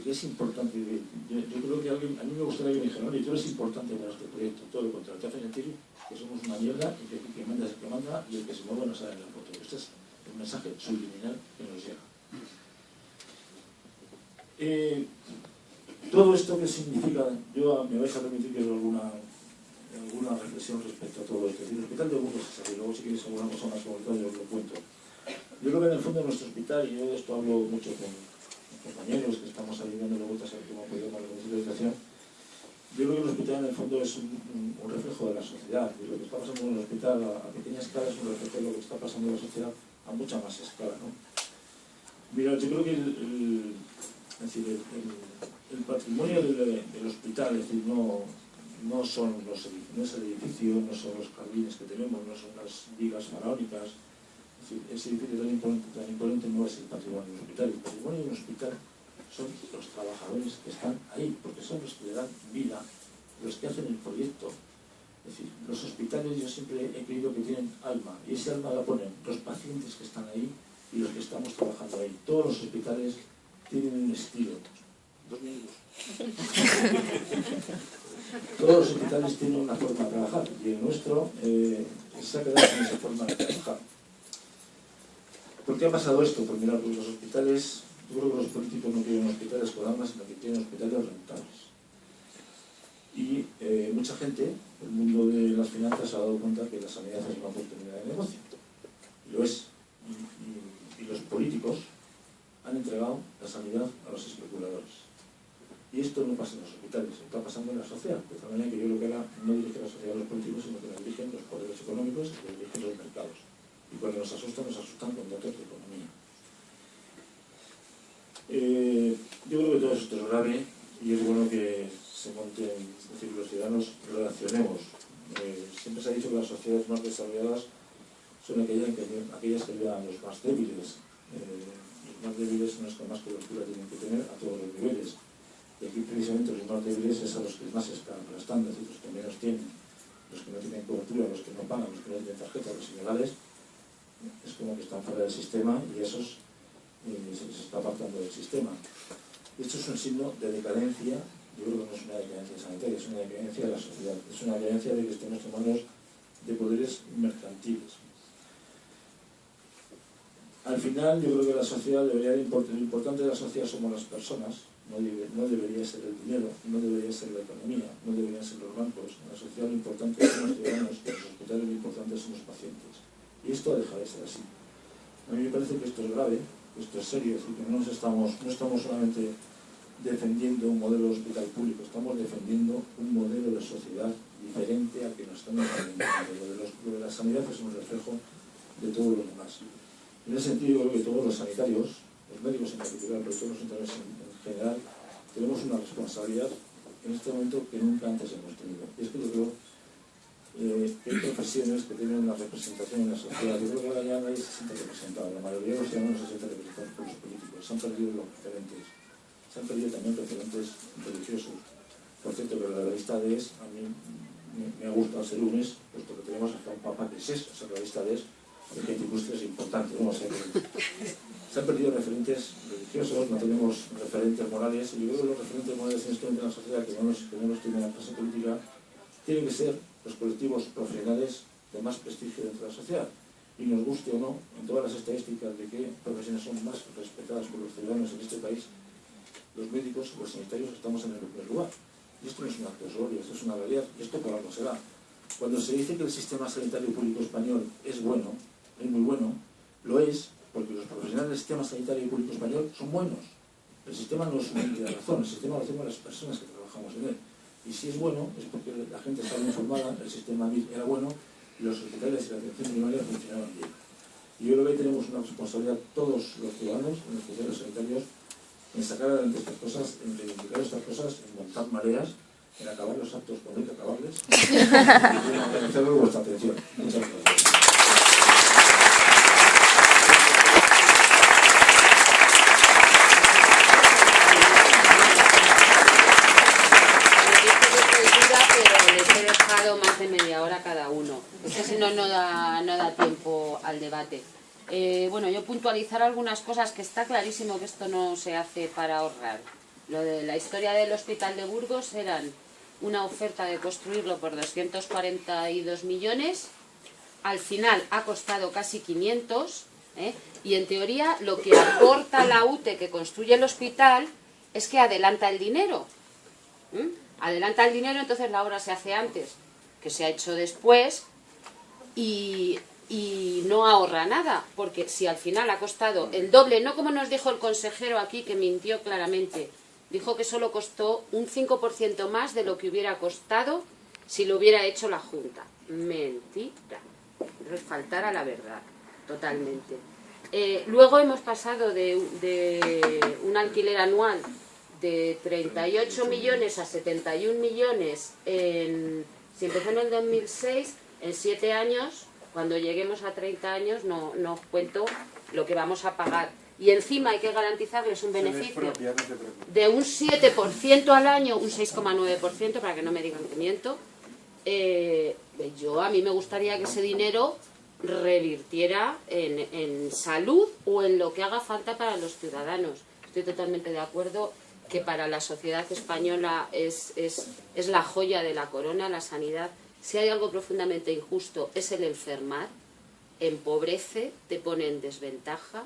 es importante. Yo creo que a mí me gustaría que me dijeran, oye, tú eres importante para este proyecto, todo lo contrario, te hacen sentir que somos una mierda y que manda es el que manda y el que se mueve no sale en la foto. Este es un mensaje subliminal que nos llega. Todo esto que significa, me vais a permitir que haga alguna reflexión respecto a todo esto. Es decir, el hospital de Burgos es así, luego si queréis alguna cosa más comentada yo os lo cuento. Yo creo que en el fondo de nuestro hospital, y yo de esto hablo mucho con compañeros que estamos ahí dando vueltas a ver cómo podemos la educación, yo creo que el hospital en el fondo es un reflejo de la sociedad, y lo que está pasando en el hospital a pequeña escala es un reflejo de lo que está pasando en la sociedad a mucha más escala, ¿no? Mira, yo creo que el patrimonio del hospital, es decir, no es el edificio, no son los jardines que tenemos, no son las vigas faraónicas. Es decir, ese edificio tan imponente no es el patrimonio del hospital. El patrimonio del hospital son los trabajadores que están ahí, porque son los que le dan vida, los que hacen el proyecto. Es decir, los hospitales yo siempre he creído que tienen alma, y ese alma la ponen los pacientes que están ahí y los que estamos trabajando ahí. Todos los hospitales tienen un estilo. 2 minutos. Todos los hospitales tienen una forma de trabajar, y el nuestro se ha quedado con esa forma de trabajar. ¿Por qué ha pasado esto? Pues mirad, pues los hospitales, yo creo que los políticos no quieren hospitales con alma, sino que quieren hospitales rentables. Y mucha gente, el mundo de las finanzas, se ha dado cuenta que la sanidad es una oportunidad de negocio. Y lo es. Y los políticos han entregado la sanidad a los especuladores. Y esto no pasa en los hospitales, está pasando en la sociedad. De tal manera que yo creo que ahora no dirige la sociedad a los políticos, sino que la dirigen los poderes económicos y la dirigen los mercados. Y cuando nos asustan con datos de economía. Yo creo que todo esto es grave y es bueno que se monten, es decir, los ciudadanos relacionemos. Siempre se ha dicho que las sociedades más desarrolladas son aquellas que ayudan a los más débiles. Los más débiles son los que más cobertura tienen que tener a todos los niveles. Y aquí precisamente los más débiles es a los que más están aplastando, es decir, los que menos tienen, los que no tienen cobertura, los que no pagan, los que no tienen tarjeta, los ilegales, es como que están fuera del sistema y esos se les está apartando del sistema. Esto es un signo de decadencia. Yo creo que no es una decadencia sanitaria, es una decadencia de la sociedad, es una decadencia de que estemos en manos de poderes mercantiles. Al final, yo creo que la sociedad lo importante de la sociedad somos las personas, no debería ser el dinero, no debería ser la economía, no deberían ser los bancos. En la sociedad lo importante son los ciudadanos, en los hospitales lo importante son los pacientes. Y esto ha dejado de ser así. A mí me parece que esto es grave, esto es serio, es decir, que no estamos solamente defendiendo un modelo de hospital público, estamos defendiendo un modelo de sociedad diferente al que nos estamos defendiendo. Lo de la sanidad es un reflejo de todo lo demás. En ese sentido, yo creo que todos los sanitarios, los médicos en particular, pero todos los sanitarios en general, tenemos una responsabilidad en este momento que nunca antes hemos tenido. Y es que yo creo que hay profesiones que tienen una representación en la sociedad. Yo creo que ahora ya nadie se siente representado, la mayoría de los ciudadanos se sienten representados por los políticos. Se han perdido los referentes, se han perdido también referentes religiosos. Por cierto, que la revista DES, a mí me ha gustado ser lunes, puesto que tenemos hasta un papa que es eso, esa revista DES, de gente ilustre es importante, ¿no? O sea, se han perdido referentes religiosos, no tenemos referentes morales, y yo creo que los referentes morales en este momento en la sociedad, que no los tiene la clase política, tienen que ser los colectivos profesionales de más prestigio dentro de la sociedad. Y nos guste o no, en todas las estadísticas de qué profesiones son más respetadas por los ciudadanos en este país, los médicos, los sanitarios, estamos en el primer lugar. Y esto no es un acto solo, esto es una realidad, y esto por algo será. Cuando se dice que el sistema sanitario público español es bueno, es muy bueno, lo es porque los profesionales del sistema sanitario público español son buenos. El sistema no es una entidad de razón, el sistema lo hacemos las personas que trabajamos en él. Y si es bueno, es porque la gente está bien informada, el sistema era bueno, y los hospitales y la atención primaria funcionaban bien. Y yo creo que ahí tenemos una responsabilidad todos los ciudadanos, en especial los sanitarios, en sacar adelante estas cosas, en reivindicar estas cosas, en montar mareas, en acabar los actos cuando hay que acabarles, y en agradecer vuestra atención. Muchas gracias. Más de media hora cada uno, es que si no, no da tiempo al debate. Bueno, yo puntualizar algunas cosas, que está clarísimo que esto no se hace para ahorrar. Lo de la historia del Hospital de Burgos eran una oferta de construirlo por 242 millones, al final ha costado casi 500, y en teoría lo que aporta la UTE que construye el hospital es que adelanta el dinero. Adelanta el dinero, entonces la obra se hace antes, que se ha hecho después, y no ahorra nada, porque si al final ha costado el doble, no como nos dijo el consejero aquí, que mintió claramente, dijo que solo costó un 5% más de lo que hubiera costado si lo hubiera hecho la Junta. Mentira, faltar a la verdad, totalmente. Luego hemos pasado de un alquiler anual de 38 millones a 71 millones, si empezó en el 2006, en 7 años, cuando lleguemos a 30 años, no os cuento lo que vamos a pagar. Y encima hay que garantizarles un beneficio de un 7% al año, un 6,9%, para que no me digan que miento. A mí me gustaría que ese dinero revirtiera en salud o en lo que haga falta para los ciudadanos. Estoy totalmente de acuerdo que para la sociedad española es la joya de la corona, la sanidad. Si hay algo profundamente injusto es el enfermar, empobrece, te pone en desventaja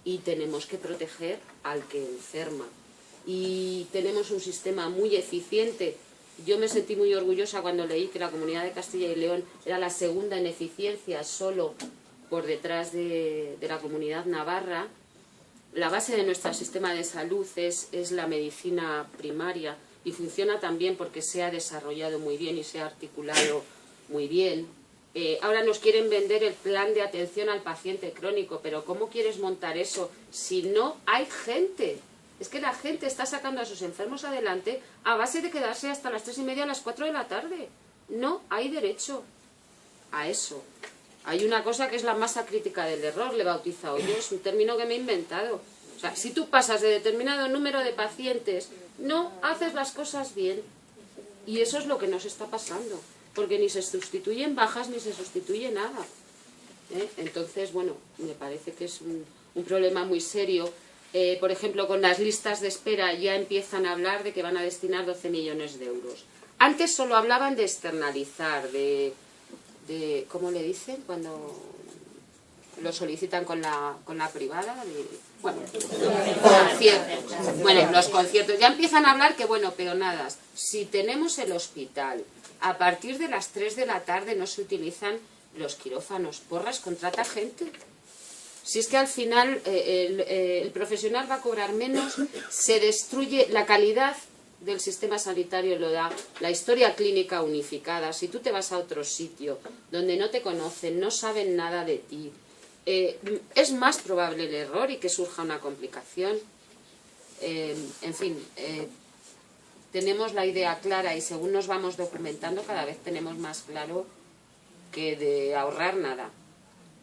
y tenemos que proteger al que enferma. Y tenemos un sistema muy eficiente. Yo me sentí muy orgullosa cuando leí que la Comunidad de Castilla y León era la segunda en eficiencia, solo por detrás de la Comunidad Navarra. La base de nuestro sistema de salud es la medicina primaria y funciona también porque se ha desarrollado muy bien y se ha articulado muy bien. Ahora nos quieren vender el plan de atención al paciente crónico, pero ¿cómo quieres montar eso si no hay gente? Es que la gente está sacando a sus enfermos adelante a base de quedarse hasta las 3:30 a las 4 de la tarde. No hay derecho a eso. Hay una cosa que es la masa crítica del error, le he bautizado yo, es un término que me he inventado. O sea, si tú pasas de determinado número de pacientes, no haces las cosas bien. Y eso es lo que nos está pasando, porque ni se sustituyen bajas ni se sustituye nada. Entonces, bueno, me parece que es un problema muy serio. Por ejemplo, con las listas de espera ya empiezan a hablar de que van a destinar 12 millones de euros. Antes solo hablaban de externalizar, de ¿cómo le dicen? Cuando lo solicitan con la privada. Conciertos. Bueno, los conciertos. Ya empiezan a hablar que, bueno, peonadas. Si tenemos el hospital, a partir de las 3 de la tarde no se utilizan los quirófanos. Porras, contrata gente. Si es que al final el profesional va a cobrar menos, se destruye la calidad del sistema sanitario, lo da la historia clínica unificada. Si tú te vas a otro sitio donde no te conocen, no saben nada de ti, es más probable el error y que surja una complicación. En fin, tenemos la idea clara y según nos vamos documentando cada vez tenemos más claro que de ahorrar nada.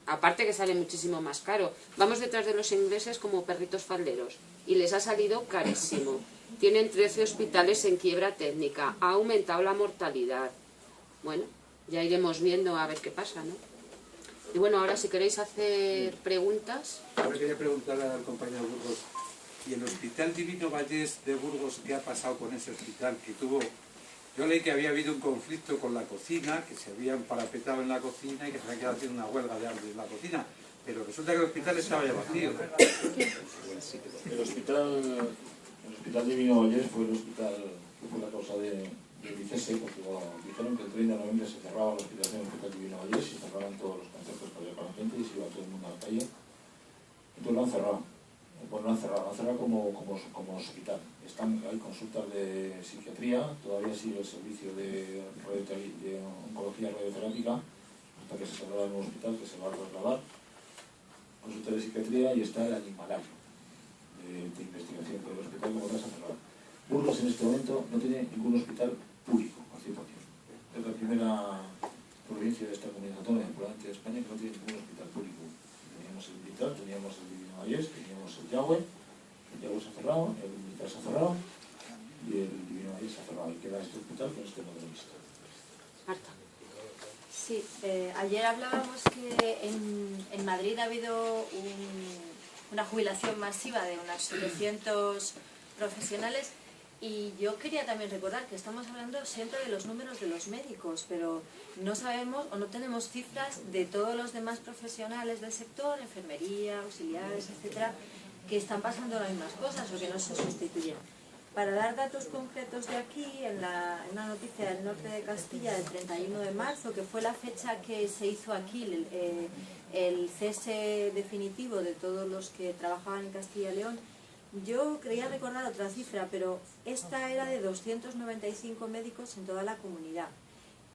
Aparte que sale muchísimo más caro. Vamos detrás de los ingleses como perritos falderos y les ha salido carísimo. Tienen 13 hospitales en quiebra técnica, ha aumentado la mortalidad. Bueno, ya iremos viendo a ver qué pasa, ¿no? Y bueno, ahora si queréis hacer preguntas... Ahora quería preguntarle al compañero Burgos, ¿y el Hospital Divino Vallés de Burgos qué ha pasado con ese hospital que tuvo? Yo leí que había habido un conflicto con la cocina, que se habían parapetado en la cocina y que se habían quedado haciendo una huelga de hambre en la cocina, pero resulta que el hospital estaba ya vacío. El hospital Divino Vallés fue el hospital que fue la causa del cese, porque dijeron que el 30 de noviembre se cerraba la hospital Divino Vallés y cerraban todos los conciertos que había para la gente y se iba todo el mundo a la calle. Entonces lo han cerrado. Pues lo han cerrado como hospital. Hay consultas de psiquiatría, todavía sigue el servicio de oncología radioterápica, hasta que se cerrará el nuevo hospital, que se va a trasladar. Consulta de psiquiatría y está el animalario de investigación, pero el hospital como tal se ha cerrado. Burgos en este momento no tiene ningún hospital público, al 100%. Es la primera provincia de esta comunidad autónoma, probablemente de España, que no tiene ningún hospital público. Teníamos el militar, teníamos el Divino Vallés, teníamos el Yagüe se ha cerrado, el militar se ha cerrado y el Divino Vallés se ha cerrado. Y queda este hospital con este modelo mixto. Marta. Sí, ayer hablábamos que en Madrid ha habido una jubilación masiva de unos 700 profesionales y yo quería también recordar que estamos hablando siempre de los números de los médicos, pero no sabemos o no tenemos cifras de todos los demás profesionales del sector, enfermería, auxiliares, etcétera, que están pasando las mismas cosas o que no se sustituyen. Para dar datos concretos de aquí, en una noticia del norte de Castilla del 31 de marzo, que fue la fecha que se hizo aquí el cese definitivo de todos los que trabajaban en Castilla y León, yo creía recordar otra cifra, pero esta era de 295 médicos en toda la comunidad.